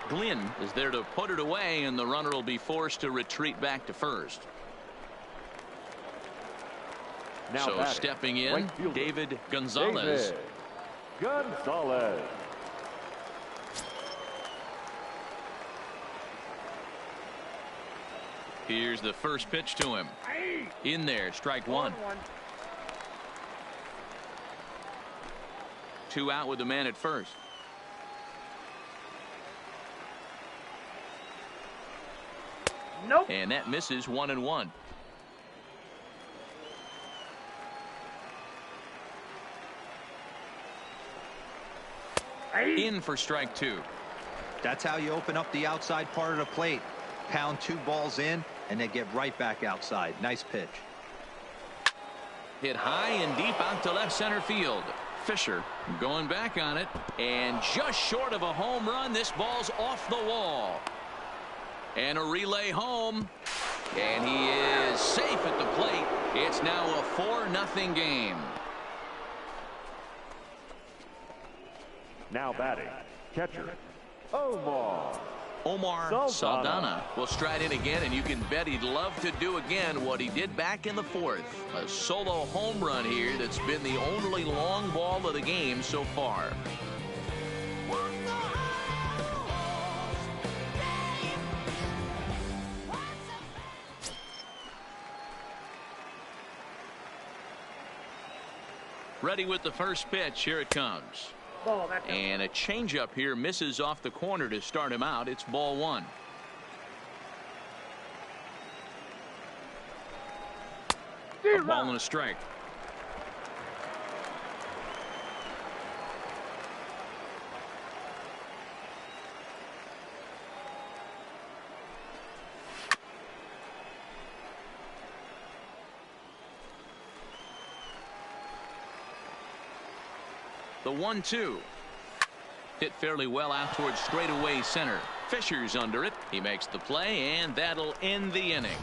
Glynn is there to put it away, and the runner will be forced to retreat back to first. Now So batting, stepping in, right fielder, David Gonzalez. David Gonzalez. Here's the first pitch to him. In there, strike 1. 2 out with the man at first. Nope. And that misses 1-1. In for strike 2. That's how you open up the outside part of the plate. Pound 2 balls in and then get right back outside. Nice pitch. Hit high and deep out to left center field. Fisher going back on it, and just short of a home run. This ball's off the wall. And a relay home. And he is safe at the plate. It's now a 4-0 game. Now batting, catcher, Omar Saldana will stride in again, and you can bet he'd love to do again what he did back in the 4th. A solo home run here that's been the only long ball of the game so far. Ready with the first pitch. Here it comes. Ball, that's it. And a changeup here misses off the corner to start him out. It's ball 1. A ball and a strike. The 1-2 hit fairly well out towards straightaway center. Fisher's under it. He makes the play, and that'll end the inning.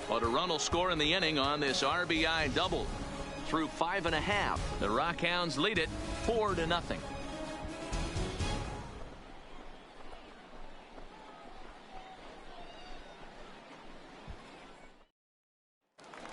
But a run will score in the inning on this RBI double. Through 5.5, the Rockhounds lead it 4-0.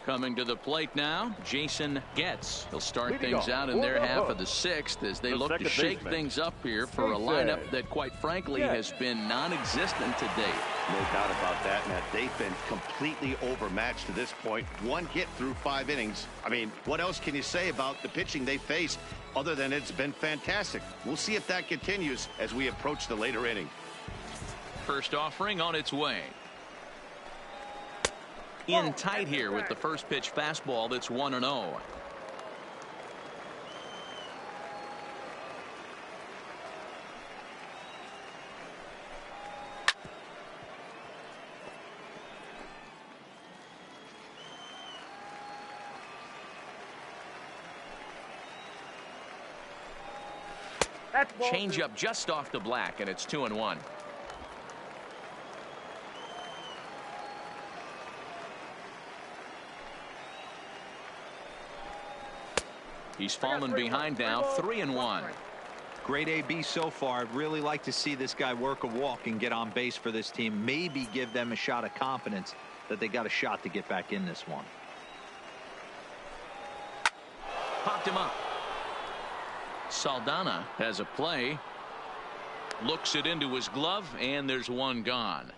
Coming to the plate now, Jason Getz. He'll start things out in their half of the 6th as they look to shake things up here for a lineup that, quite frankly, has been non-existent to date. No doubt about that, Matt. They've been completely overmatched to this point. 1 hit through 5 innings. I mean, what else can you say about the pitching they faced other than it's been fantastic? We'll see if that continues as we approach the later inning. First offering on its way. In tight here with the first pitch fastball that's 1-0. Change up just off the black, and it's 2-1. He's fallen behind now, 3-1. Great AB so far. I'd really like to see this guy work a walk and get on base for this team. Maybe give them a shot of confidence that they got a shot to get back in this one. Popped him up. Saldana has a play. Looks it into his glove, and there's one gone.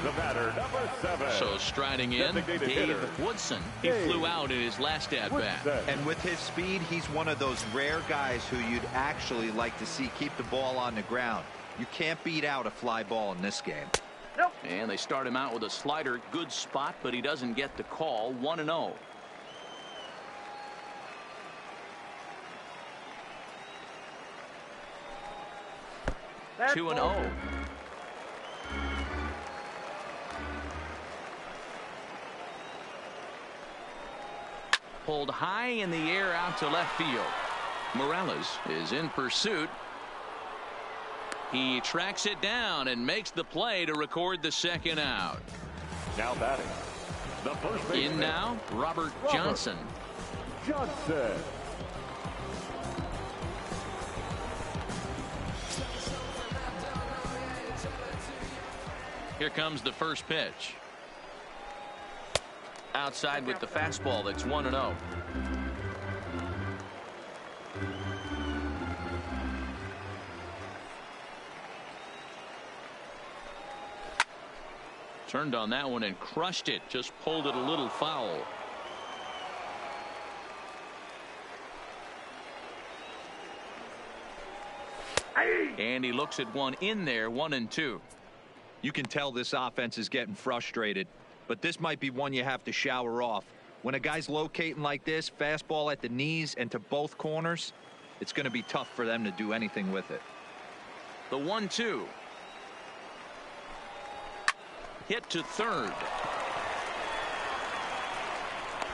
The batter, number 7. So striding in, Dave Woodson. He flew out in his last at-bat. And with his speed, he's one of those rare guys who you'd actually like to see keep the ball on the ground. You can't beat out a fly ball in this game. Nope. And they start him out with a slider. Good spot, but he doesn't get the call. 1-0. That's 2-0. Pulled high in the air out to left field. Morales is in pursuit. He tracks it down and makes the play to record the second out. Now batting, the first baseman. In now, Robert Johnson. Here comes the first pitch. Outside with the fastball. That's 1-0. Turned on that one and crushed it. Just pulled it a little foul. And he looks at one in there, 1-2. You can tell this offense is getting frustrated, but this might be one you have to shower off. When a guy's locating like this, fastball at the knees and to both corners, it's going to be tough for them to do anything with it. The 1-2. Hit to third.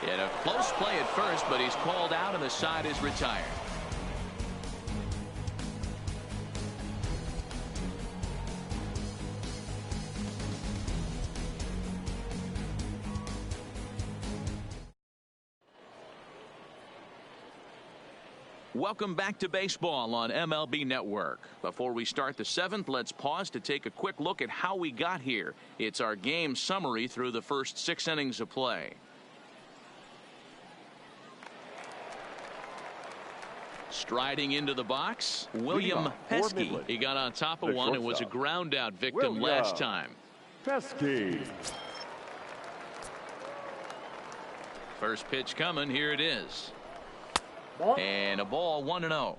And a close play at first, but he's called out and the side is retired. Welcome back to baseball on MLB Network. Before we start the seventh, let's pause to take a quick look at how we got here. It's our game summary through the first 6 innings of play. Striding into the box, William Pesky. He got on top of one and was a ground out victim last time. Pesky. First pitch coming. Here it is. And a ball, 1-0.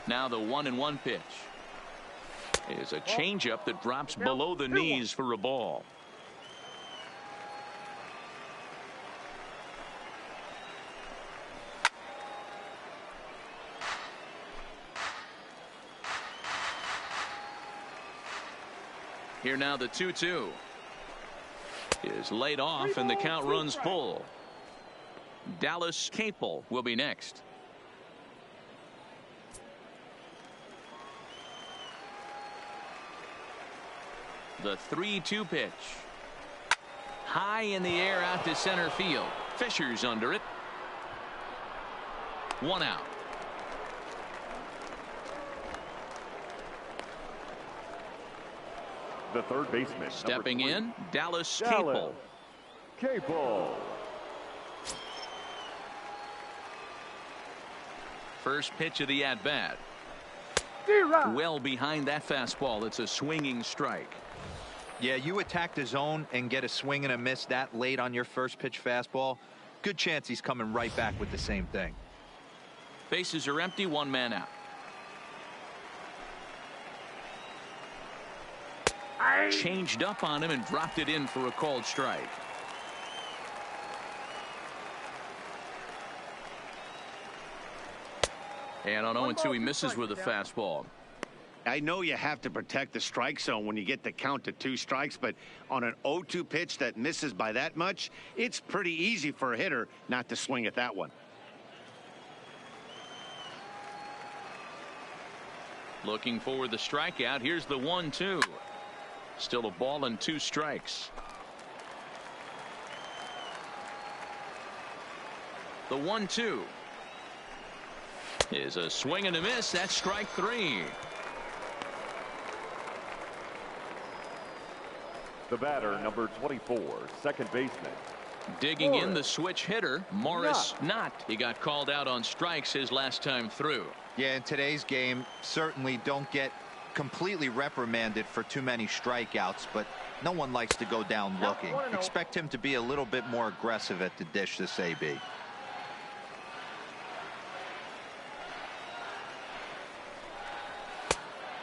Now the 1-1 pitch is a changeup that drops below the knees for a ball. Here now the 2-2 is laid off and the count runs full. Dallas Capel will be next. The 3-2 pitch. High in the air out to center field. Fisher's under it. 1 out. The third baseman. Stepping in, Dallas Capel. Capel. First pitch of the at-bat. Well behind that fastball. It's a swinging strike. Yeah, you attack the zone and get a swing and a miss that late on your first pitch fastball. Good chance he's coming right back with the same thing. Bases are empty, 1 man out. Changed up on him and dropped it in for a called strike. And on 0-2 he misses with a fastball. I know you have to protect the strike zone when you get the count to 2 strikes, but on an 0-2 pitch that misses by that much, it's pretty easy for a hitter not to swing at that one. Looking for the strikeout. Here's the 1-2. Still a ball and 2 strikes. The 1-2 is a swing and a miss. That's strike 3. The batter, number 24, second baseman. Digging in the switch hitter, Morris Knott. He got called out on strikes his last time through. Yeah, in today's game, certainly don't get completely reprimanded for too many strikeouts, but no one likes to go down looking. Expect him to be a little bit more aggressive at the dish this AB.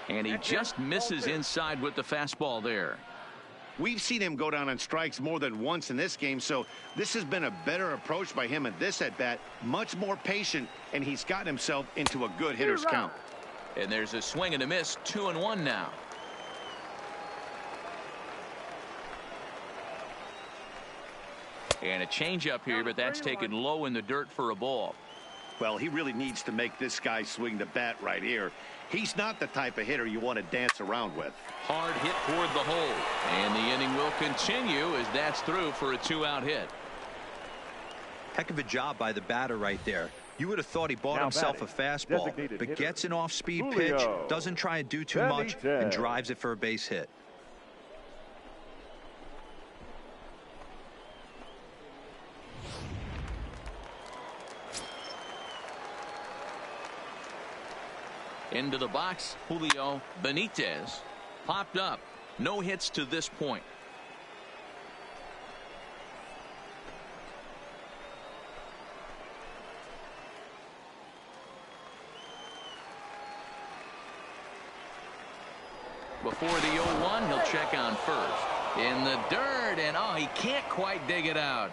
And he just misses inside with the fastball there. We've seen him go down on strikes more than once in this game, so this has been a better approach by him at this at-bat. Much more patient, and he's gotten himself into a good hitter's count. And there's a swing and a miss, 2-1 now. And a changeup here, but that's taken low in the dirt for a ball. Well, he really needs to make this guy swing the bat right here. He's not the type of hitter you want to dance around with. Hard hit toward the hole. And the inning will continue as that's through for a 2-out hit. Heck of a job by the batter right there. You would have thought he bought himself a fastball, but gets an off-speed pitch, doesn't try and do too much, and drives it for a base hit. Into the box, Julio Benitez. Popped up. No hits to this point. Before the 0-1, he'll check on first. In the dirt, and oh, he can't quite dig it out.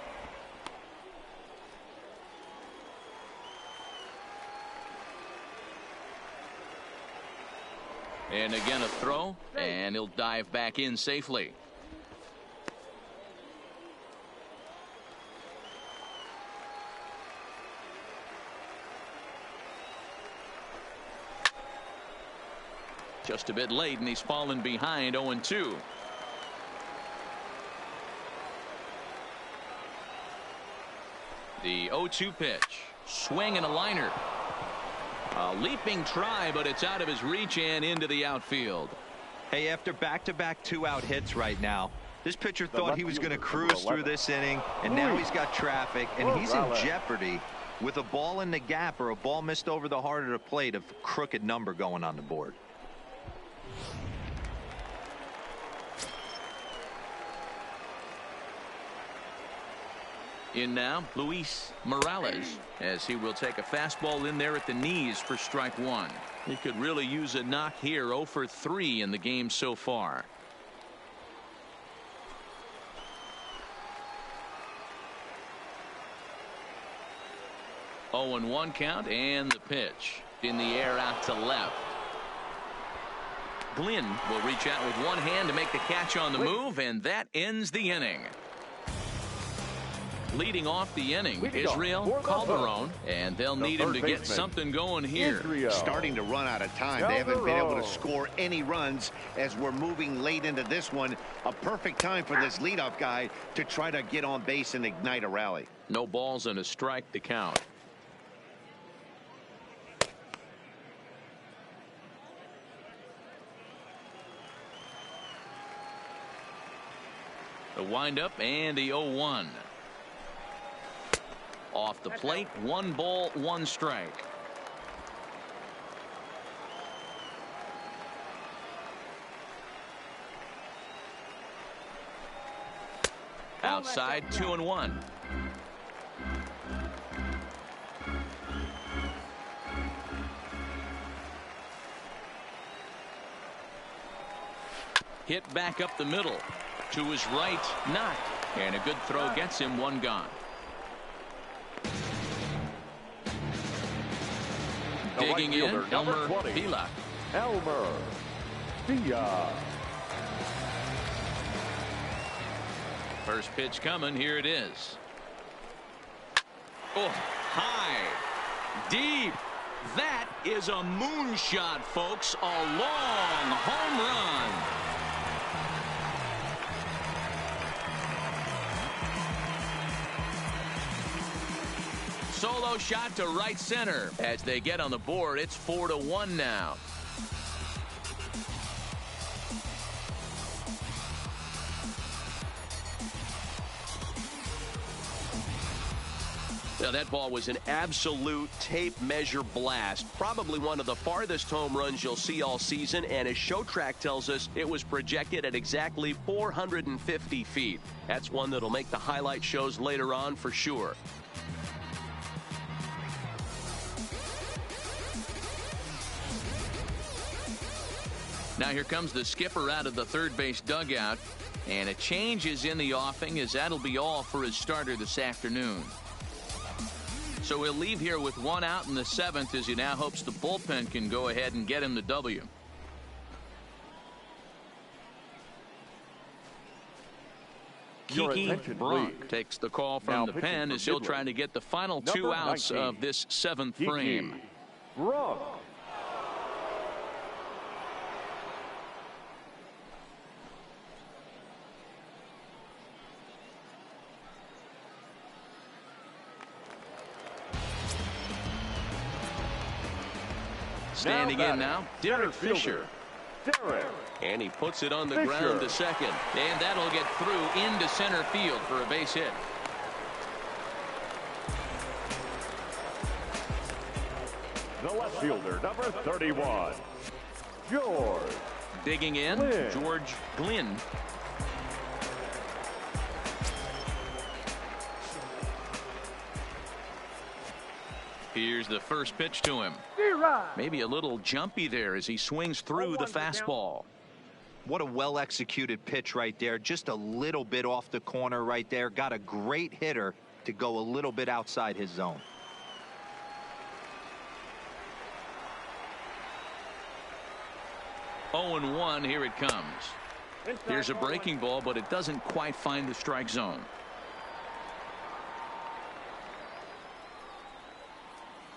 And again a throw, and he'll dive back in safely. Just a bit late, and he's fallen behind 0-2. The 0-2 pitch. Swing and a liner. A leaping try, but it's out of his reach and into the outfield. Hey, after back-to-back 2-out hits right now, this pitcher thought he was going to cruise through this inning, and now he's got traffic, and he's in jeopardy with a ball in the gap or a ball missed over the heart of the plate of crooked number going on the board. In now, Luis Morales, as he will take a fastball in there at the knees for strike one. He could really use a knock here. 0 for 3 in the game so far. Oh, and 1 count, and the pitch in the air out to left. Glenn will reach out with one hand to make the catch on the move, and that ends the inning. Leading off the inning, Israel Calderon, and they'll need him to get something going here. Starting to run out of time. They haven't been able to score any runs as we're moving late into this one. A perfect time for this leadoff guy to try to get on base and ignite a rally. No balls and a strike to count. The windup and the 0-1. Off the plate, 1 ball, 1 strike. Outside, 2-1. Hit back up the middle. To his right, knocked. And a good throw gets him 1 gone. Digging in, Elmer Vila. Elmer Villa. First pitch coming. Here it is. Oh, high, deep. That is a moonshot, folks. A long home run. Solo shot to right center. As they get on the board, it's 4-1 now. Now that ball was an absolute tape measure blast. Probably one of the farthest home runs you'll see all season, and as ShowTrack tells us, it was projected at exactly 450 feet. That's one that'll make the highlight shows later on for sure. Now here comes the skipper out of the third base dugout, and a change is in the offing, as that'll be all for his starter this afternoon. So he'll leave here with 1 out in the 7th, as he now hopes the bullpen can go ahead and get him the W. Kiki Bronk takes the call from the pen as he'll try to get the final 2 outs of this 7th frame. Bronk. Standing in now, Derek Fisher. Derek. And he puts it on the ground to second. And that'll get through into center field for a base hit. The left fielder, number 31, George. Digging in, Glenn. George Glenn. Here's the first pitch to him. Maybe a little jumpy there as he swings through the fastball. What a well-executed pitch right there. Just a little bit off the corner right there. Got a great hitter to go a little bit outside his zone. 0-1. Here it comes. Here's a breaking ball, but it doesn't quite find the strike zone.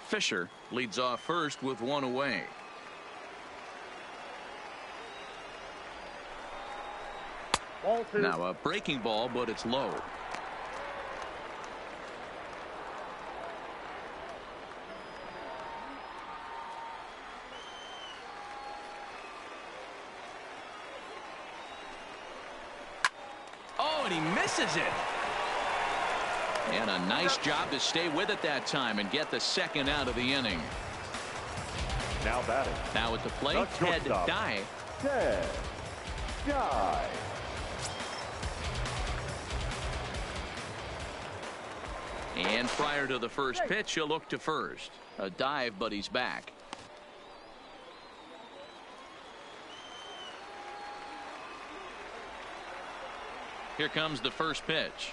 Fisher leads off first with one away. Now a breaking ball, but it's low. Oh, and he misses it. And a nice job to stay with it that time and get the second out of the inning. Now batting. Now at the plate, Ted Dye. Ted Dye. And prior to the first pitch, he'll look to first. A dive, but he's back. Here comes the first pitch.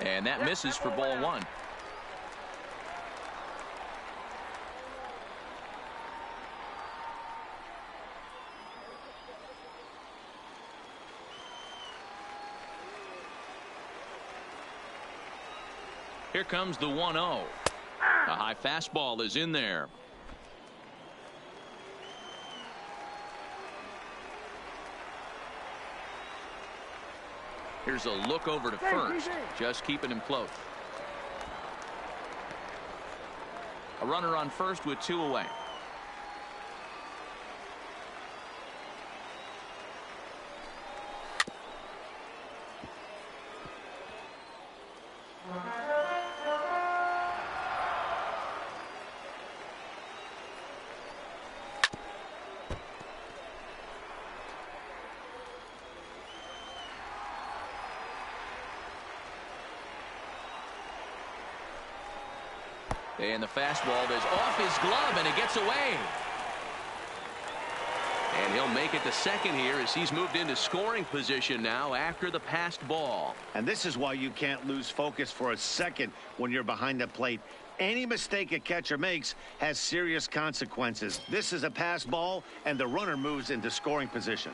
And that misses for ball one. Here comes the 1-0. A high fastball is in there. Here's a look over to first, just keeping him close. A runner on first with two away. And the fastball is off his glove, and it gets away. And he'll make it to second here as he's moved into scoring position now after the passed ball. And this is why you can't lose focus for a second when you're behind the plate. Any mistake a catcher makes has serious consequences. This is a pass ball, and the runner moves into scoring position.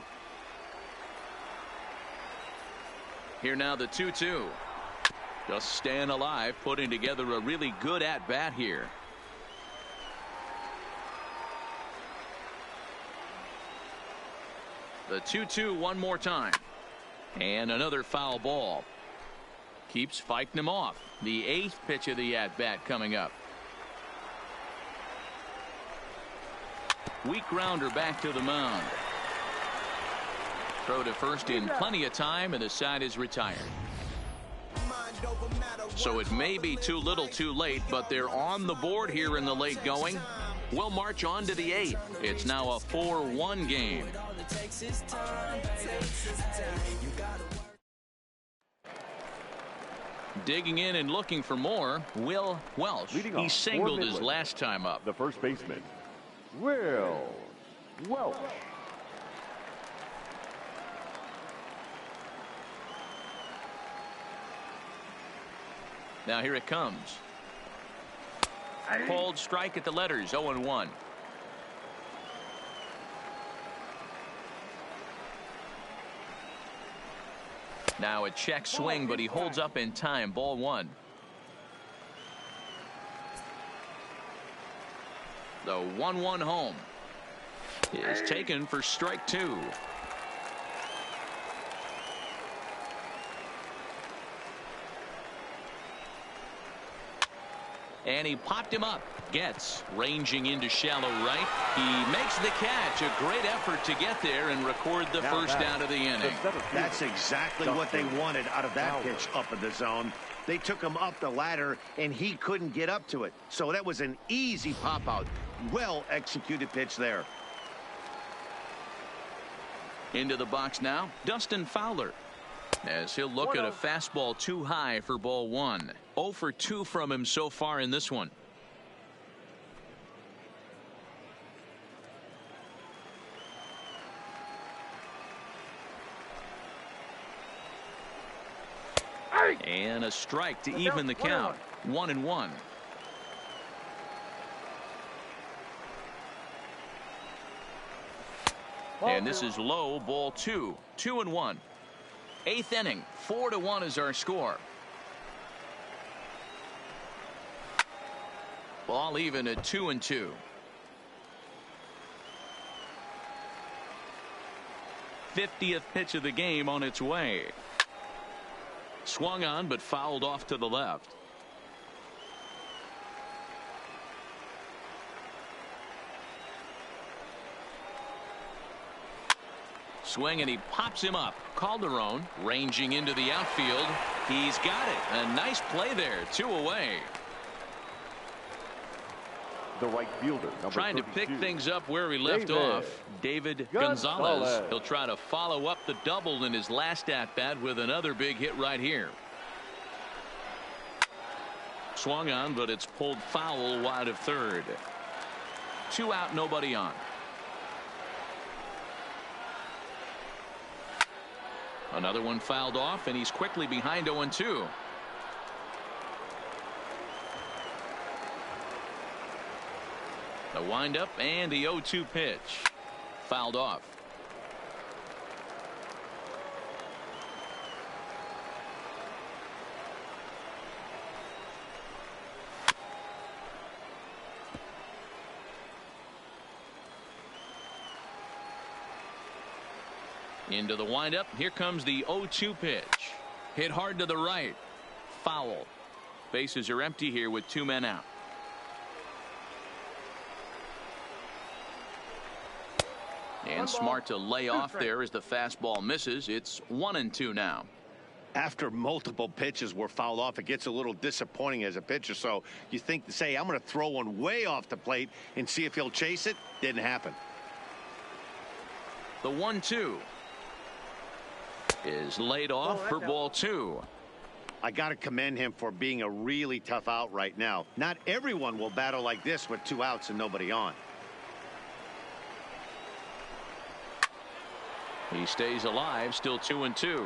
Here now the 2-2. Just staying alive, putting together a really good at-bat here. The 2-2 one more time. And another foul ball. Keeps fighting him off. The 8th pitch of the at-bat coming up. Weak grounder back to the mound. Throw to first in plenty of time, and the side is retired. So it may be too little too late, but they're on the board here in the late going. We'll march on to the 8th. It's now a 4-1 game. Digging in and looking for more, Will Welsh. He singled his last time up. The first baseman, Will Welsh. Now here it comes. Cold strike at the letters, 0-1. Now a check swing, but he holds up in time. Ball one. The 1-1 home is taken for strike two. And he popped him up. Gets ranging into shallow right. He makes the catch. A great effort to get there and record the first out of the inning. That's exactly what they wanted out of that pitch up in the zone. They took him up the ladder, and he couldn't get up to it. So that was an easy pop out. Well executed pitch there. Into the box now, Dustin Fowler. As he'll look at a fastball too high for ball one. 0 for 2 from him so far in this one. And a strike to even the count. 1-1. And this is low, ball 2, 2-1. Eighth inning, 4-1 is our score. Ball even at 2-2. 50th pitch of the game on its way. Swung on but fouled off to the left. Swing and he pops him up. Calderon ranging into the outfield. He's got it. A nice play there. 2 away. The right fielder, trying 32. to pick things up where he left off. David Gonzalez. He'll try to follow up the double in his last at bat with another big hit right here. Swung on, but it's pulled foul wide of third. 2 out, nobody on. Another one fouled off, and he's quickly behind 0-2. The windup and the 0-2 pitch. Fouled off. Into the windup. Here comes the 0-2 pitch. Hit hard to the right. Foul. Bases are empty here with 2 men out. And smart to lay off there as the fastball misses. It's 1-2 now. After multiple pitches were fouled off, it gets a little disappointing as a pitcher. So you think to say, I'm going to throw one way off the plate and see if he'll chase it. Didn't happen. The 1-2 is laid off for ball 2. I got to commend him for being a really tough out right now. Not everyone will battle like this with 2 outs and nobody on. He stays alive, still 2-2.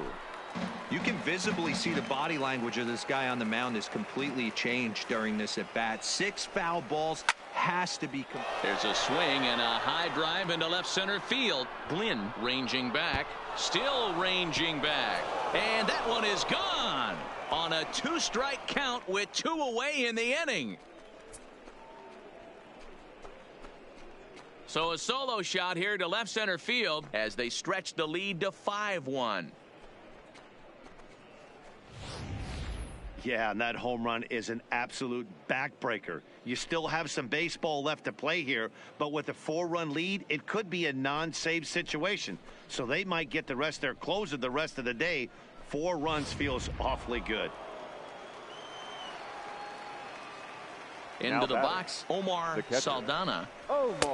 You can visibly see the body language of this guy on the mound is completely changed during this at bat. 6 foul balls has to be. There's a swing and a high drive into left center field. Glynn ranging back, still ranging back, and that one is gone on a 2-strike count with 2 away in the inning. So a solo shot here to left center field as they stretch the lead to 5-1. Yeah, and that home run is an absolute backbreaker. You still have some baseball left to play here, but with a 4-run lead, it could be a non-save situation. So they might get the rest of their closer the rest of the day. 4 runs feels awfully good. Into the box, Omar Saldana.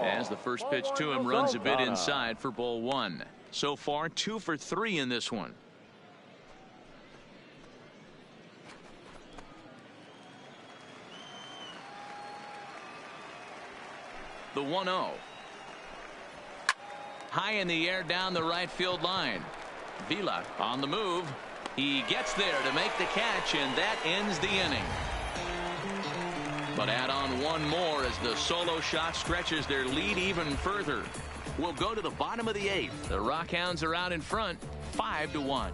As the first pitch to him runs a bit inside for ball 1. So far 2 for 3 in this one. The 1-0. High in the air down the right field line. Vila on the move. He gets there to make the catch, and that ends the inning. But add on one more as the solo shot stretches their lead even further. We'll go to the bottom of the 8th. The Rockhounds are out in front, 5-1.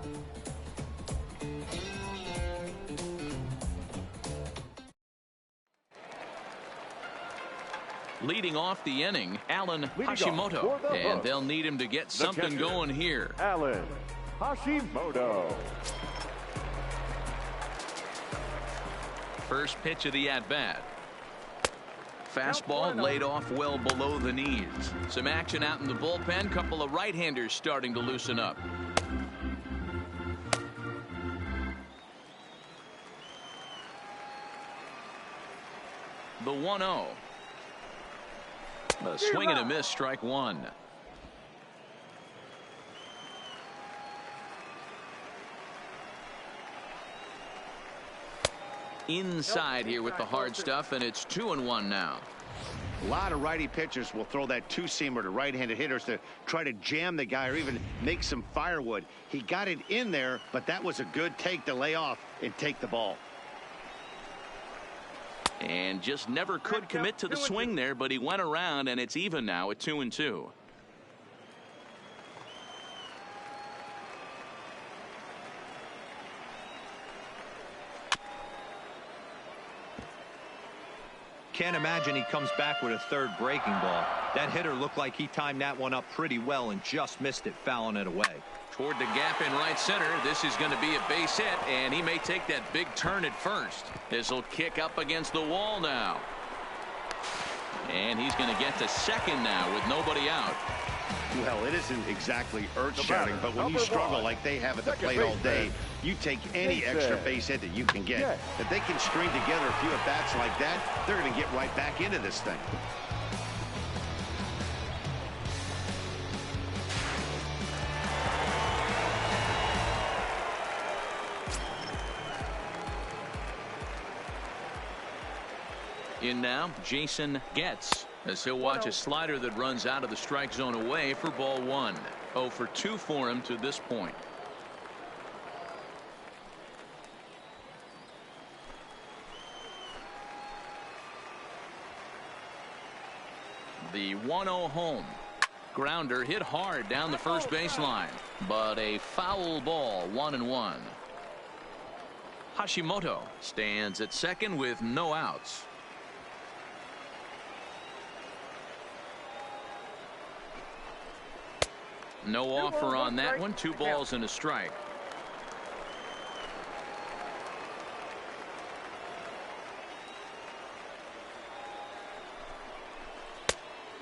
Leading off the inning, Alan Hashimoto, and they'll need him to get something going here. Alan Hashimoto. First pitch of the at-bat. Fastball laid off well below the knees. Some action out in the bullpen. Couple of right-handers starting to loosen up. The 1-0. A swing and a miss, strike 1. Inside here with the hard stuff, and it's 2-1 now. A lot of righty pitchers will throw that 2-seamer to right-handed hitters to try to jam the guy or even make some firewood. He got it in there, but that was a good take to lay off and take the ball. And just never could commit to the swing there, but he went around, and it's even now at 2-2. Can't imagine he comes back with a third breaking ball. That hitter looked like he timed that one up pretty well and just missed it, fouling it away. Toward the gap in right center. This is going to be a base hit, and he may take that big turn at first. This will kick up against the wall now. And he's going to get to second now with nobody out. Well, it isn't exactly earth-shattering, but when you struggle like they have at the plate all day, you take any extra base hit that you can get. If they can string together a few at-bats like that, they're going to get right back into this thing. In now, Jason Getz, as he'll watch a slider that runs out of the strike zone away for ball one. 0 for 2 for him to this point. The 1-0 home. Grounder hit hard down the first baseline, but a foul ball, 1-1. Hashimoto stands at second with no outs. No offer on that one. 2 balls and a strike.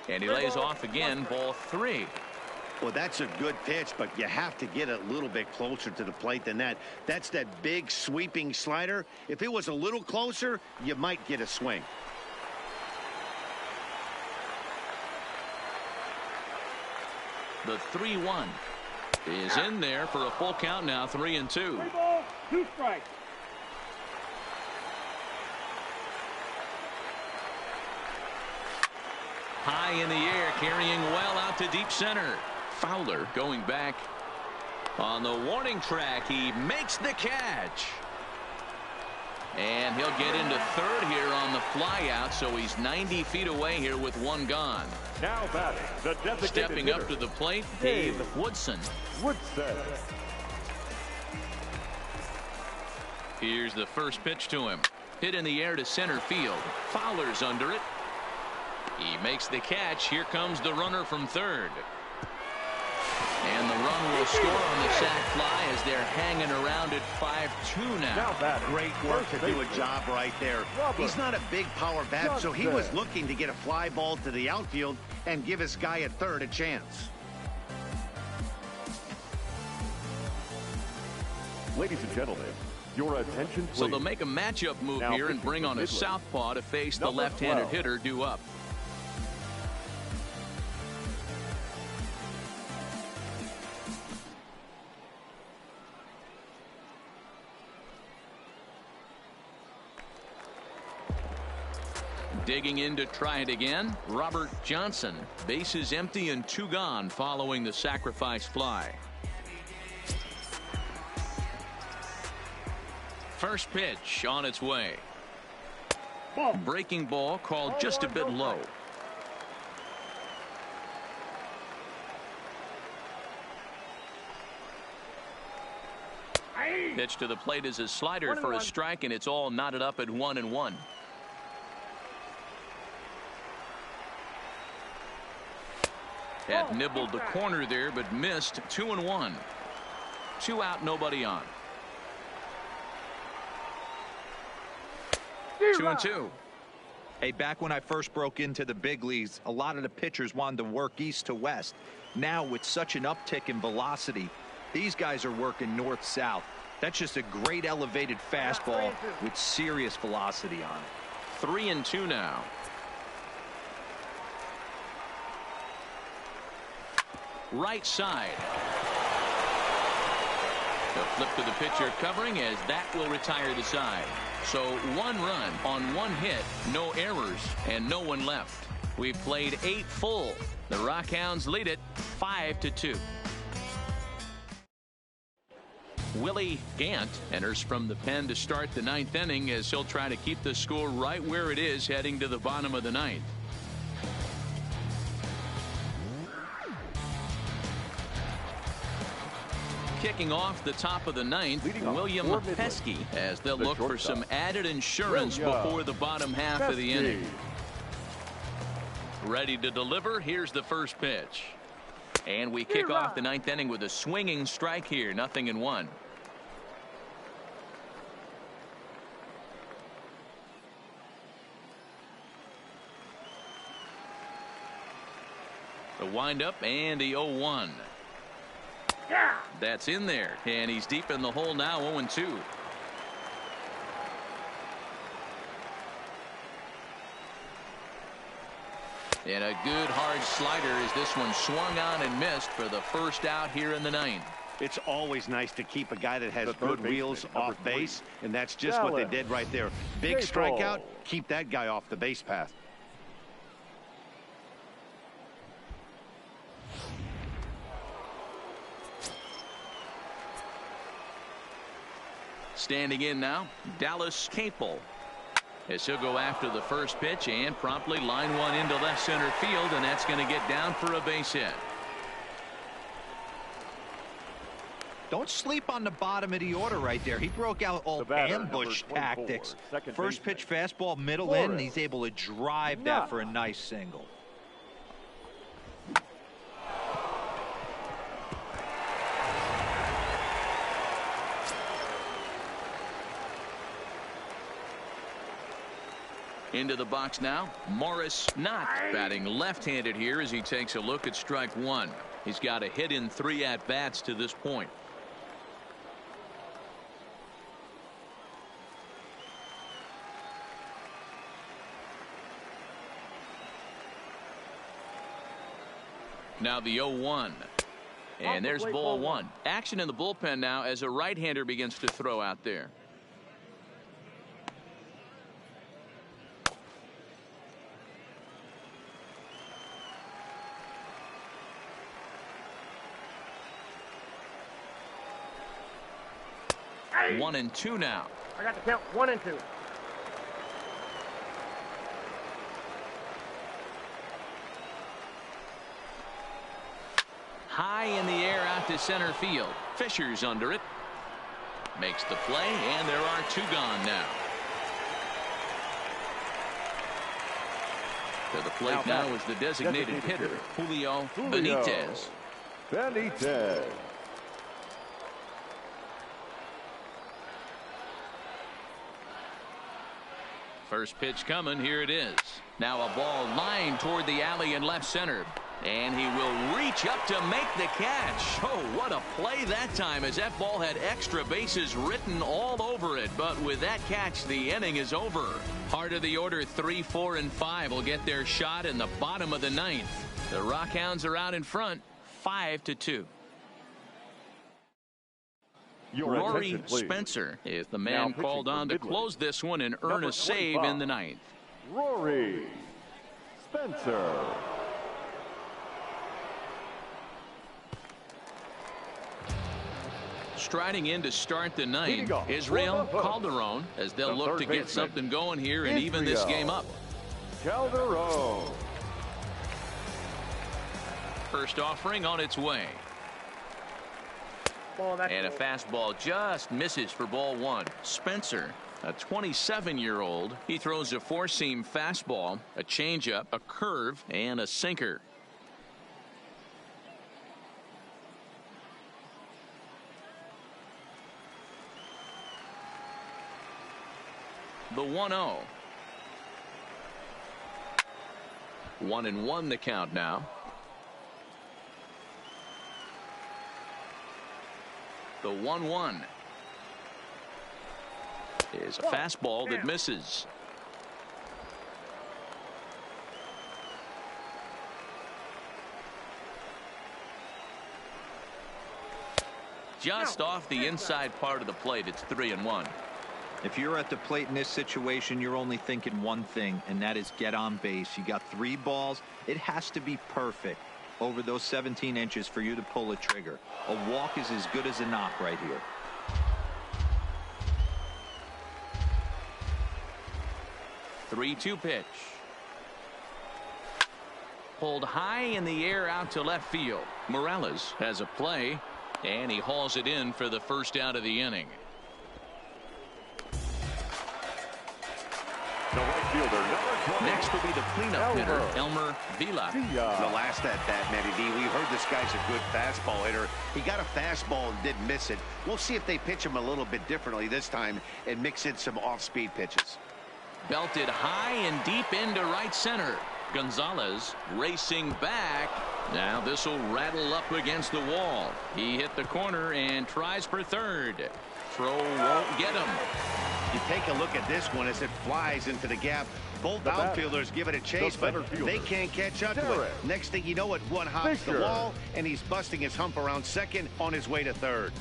And he lays off again. Ball 3. Well, that's a good pitch, but you have to get a little bit closer to the plate than that. That's that big sweeping slider. If it was a little closer, you might get a swing. The 3-1 is in there for a full count now. 3-2. 3 balls, 2 strikes. High in the air, carrying well out to deep center. Fowler going back on the warning track. He makes the catch. And he'll get into third here on the fly out, so he's 90 feet away here with 1 gone. Now batting, the designated Stepping hitter, up to the plate, Dave Woodson. Here's the first pitch to him. Hit in the air to center field. Fowler's under it. He makes the catch. Here comes the runner from third. And the run will score on the sac fly as they're hanging around at 5-2 now. Great work to do a job right there. He's not a big power bat, so he was looking to get a fly ball to the outfield and give his guy at third a chance. Ladies and gentlemen, your attention please. So they'll make a matchup move Now here and bring on a southpaw to face the Number left-handed 12. hitter due up. Digging in to try it again, Robert Johnson. Bases empty and 2 gone following the sacrifice fly. First pitch on its way. Breaking ball called just a bit low. Pitch to the plate is a slider for a strike, and it's all knotted up at 1-1. Had nibbled the corner there, but missed. 2-1. 2 out, nobody on. 2-2. Hey, back when I first broke into the big leagues, a lot of the pitchers wanted to work east to west. Now, with such an uptick in velocity, these guys are working north-south. That's just a great elevated fastball with serious velocity on it. 3-2 now. Right side. The flip to the pitcher covering as that will retire the side. So 1 run on 1 hit, no errors, and no one left. We've played 8 full. The Rockhounds lead it 5-2. Willie Gant enters from the pen to start the 9th inning as he'll try to keep the score right where it is heading to the bottom of the 9th. Kicking off the top of the ninth, Leading off William for Midland, Pesky, as they'll the look for shortstop. some added insurance before the bottom half of the inning. Ready to deliver. Here's the first pitch. And we kick off the ninth inning with a swinging strike here. 0-1. The windup and the 0-1. That's in there, and he's deep in the hole now. 0-2. And a good hard slider as this one swung on and missed for the first out here in the ninth. It's always nice to keep a guy that has The third good wheels baseman, off number 3. base, and that's just what they did right there. Big Baseball. strikeout, keep that guy off the base path. Standing in now, Dallas Capel. As he'll go after the first pitch and promptly line one into left center field, and that's going to get down for a base hit. Don't sleep on the bottom of the order right there. He broke out all The batter, ambush number 24, tactics. second First baseman. pitch fastball middle Flores. in, and he's able to drive that for a nice single. Into the box now, Morris not batting left-handed here as he takes a look at strike one. He's got a hit in 3 at-bats to this point. Now the 0-1. And there's ball one. Action in the bullpen now as a right-hander begins to throw out there. Hey. 1-2 now. I got the count 1 and 2. High in the air out to center field. Fisher's under it. Makes the play, and there are 2 gone now. To the plate now is the designated hitter, Julio Benitez. Benitez. First pitch coming. Here it is. Now a ball lined toward the alley in left center. And he will reach up to make the catch. Oh, what a play that time, as that ball had extra bases written all over it. But with that catch, the inning is over. Heart of the order, 3, 4, and 5 will get their shot in the bottom of the ninth. The Rockhounds are out in front, 5-2. Rory Spencer is the man called on to close this one and earn a save in the ninth. Rory Spencer. Striding in to start the ninth, Israel Calderon, as they'll look to get something going here and even this game up. Calderon. First offering on its way. And a fastball just misses for ball one. Spencer, a 27-year-old, he throws a 4-seam fastball, a changeup, a curve, and a sinker. The 1-0. 1-1 the count now. The 1-1 is a fastball that misses. Just off the inside part of the plate. It's 3-1. If you're at the plate in this situation, you're only thinking one thing, and that is get on base. You got 3 balls. It has to be perfect over those 17 inches for you to pull a trigger. A walk is as good as a knock right here. The 3-2 pitch. Pulled high in the air out to left field. Morales has a play. And he hauls it in for the first out of the inning. The right fielder, number 20. Next will be the cleanup hitter, Elmer Vila. The last at bat, Matty D, we heard this guy's a good fastball hitter. He got a fastball and didn't miss it. We'll see if they pitch him a little bit differently this time and mix in some off-speed pitches. Belted high and deep into right center. Gonzalez racing back. Now this will rattle up against the wall. He hit the corner and tries for third. Throw won't get him. You take a look at this one as it flies into the gap. Both outfielders give it a chase, but they can't catch up to it. Next thing you know it, one hops the wall, and he's busting his hump around second on his way to third.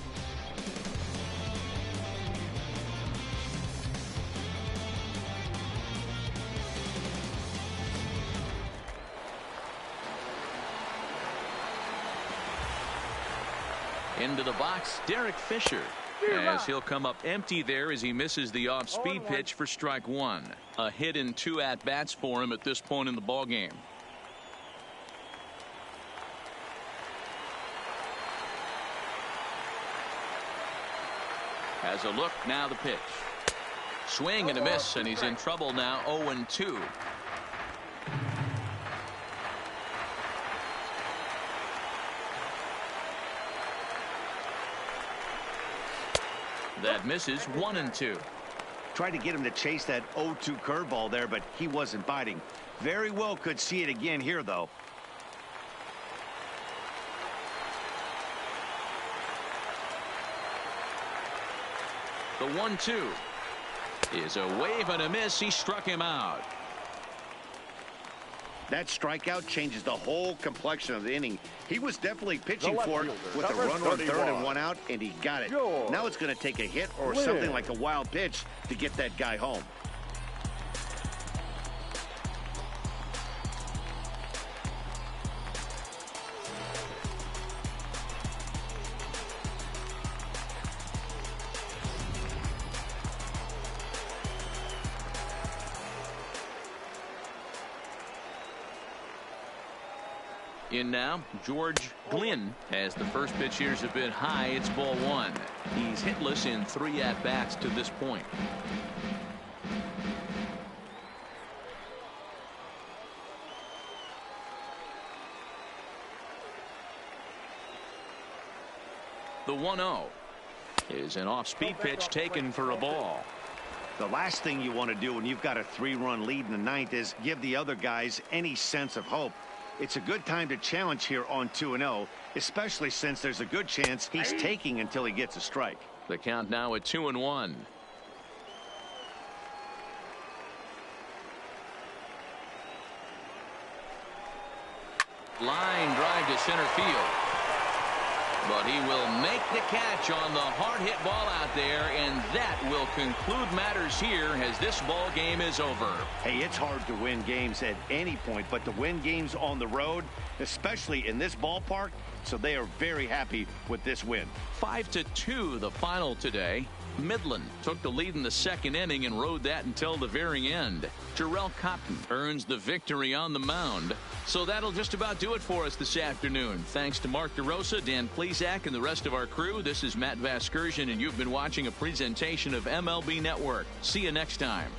Into the box, Derek Fisher. As he'll come up empty there as he misses the off-speed pitch for strike one. A hit and 2 at-bats for him at this point in the ballgame. Has a look, now the pitch. Swing and a miss, and he's in trouble now, 0-2. That misses, 1-2. Tried to get him to chase that 0-2 curveball there, but he wasn't biting. Very well could see it again here, though. The 1-2 is a wave and a miss. He struck him out. That strikeout changes the whole complexion of the inning. He was definitely pitching for it with a runner on third and 1 out, and he got it. Now it's going to take a hit or something like a wild pitch to get that guy home. In now, George Glynn, as the first pitch here's a bit high. It's ball 1. He's hitless in 3 at-bats to this point. The 1-0 is an off-speed pitch taken for a ball. The last thing you want to do when you've got a 3-run lead in the 9th is give the other guys any sense of hope. It's a good time to challenge here on 2-0, especially since there's a good chance he's taking until he gets a strike. The count now at 2-1. Line drive to center field. But he will make the catch on the hard hit ball out there, and that will conclude matters here as this ball game is over. Hey, it's hard to win games at any point, but to win games on the road, especially in this ballpark, so they are very happy with this win. 5-2 the final today. Midland took the lead in the second inning and rode that until the very end. Jarrell Cotton earns the victory on the mound. So that'll just about do it for us this afternoon. Thanks to Mark DeRosa, Dan Plesac, and the rest of our crew. This is Matt Vasgersian, and you've been watching a presentation of MLB Network. See you next time.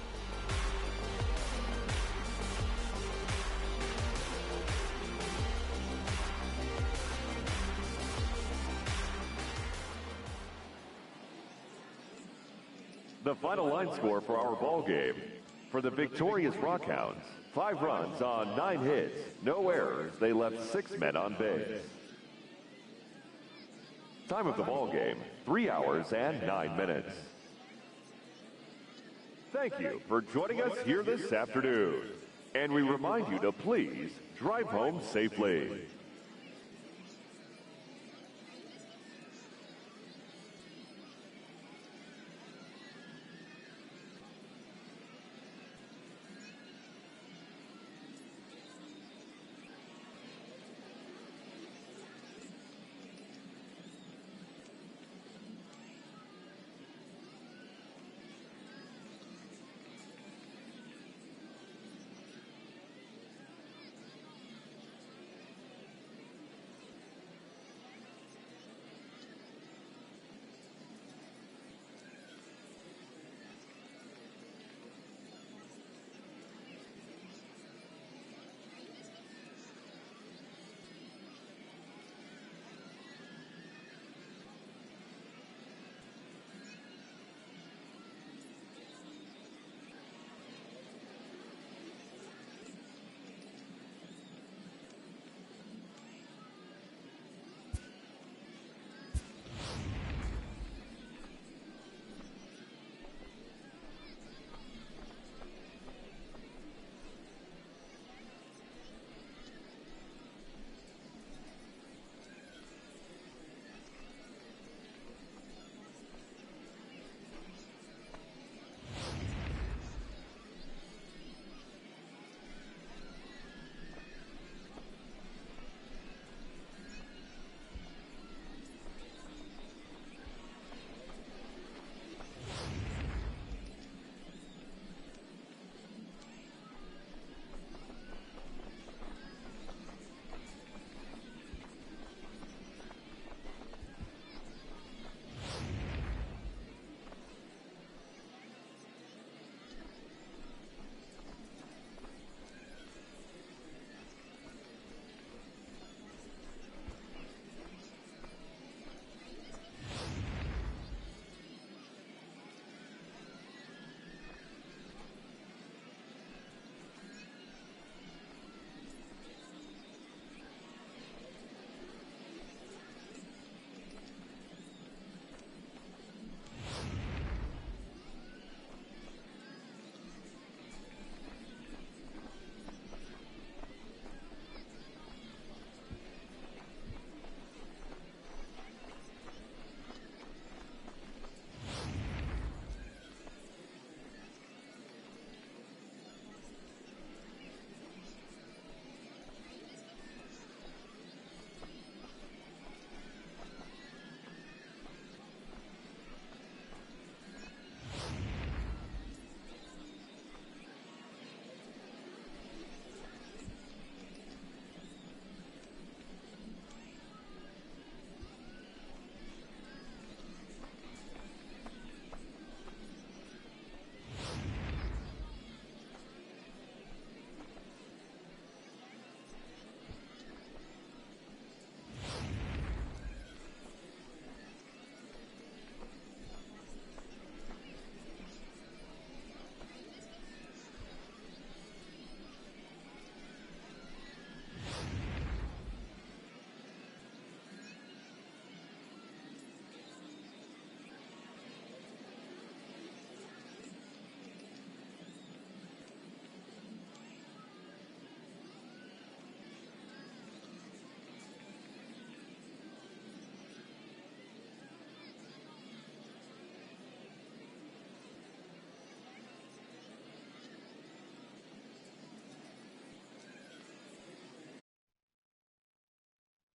The final line score for our ball game. For the victorious Rockhounds, 5 runs on 9 hits, no errors. They left 6 men on base. Time of the ball game, 3 hours and 9 minutes. Thank you for joining us here this afternoon. And we remind you to please drive home safely.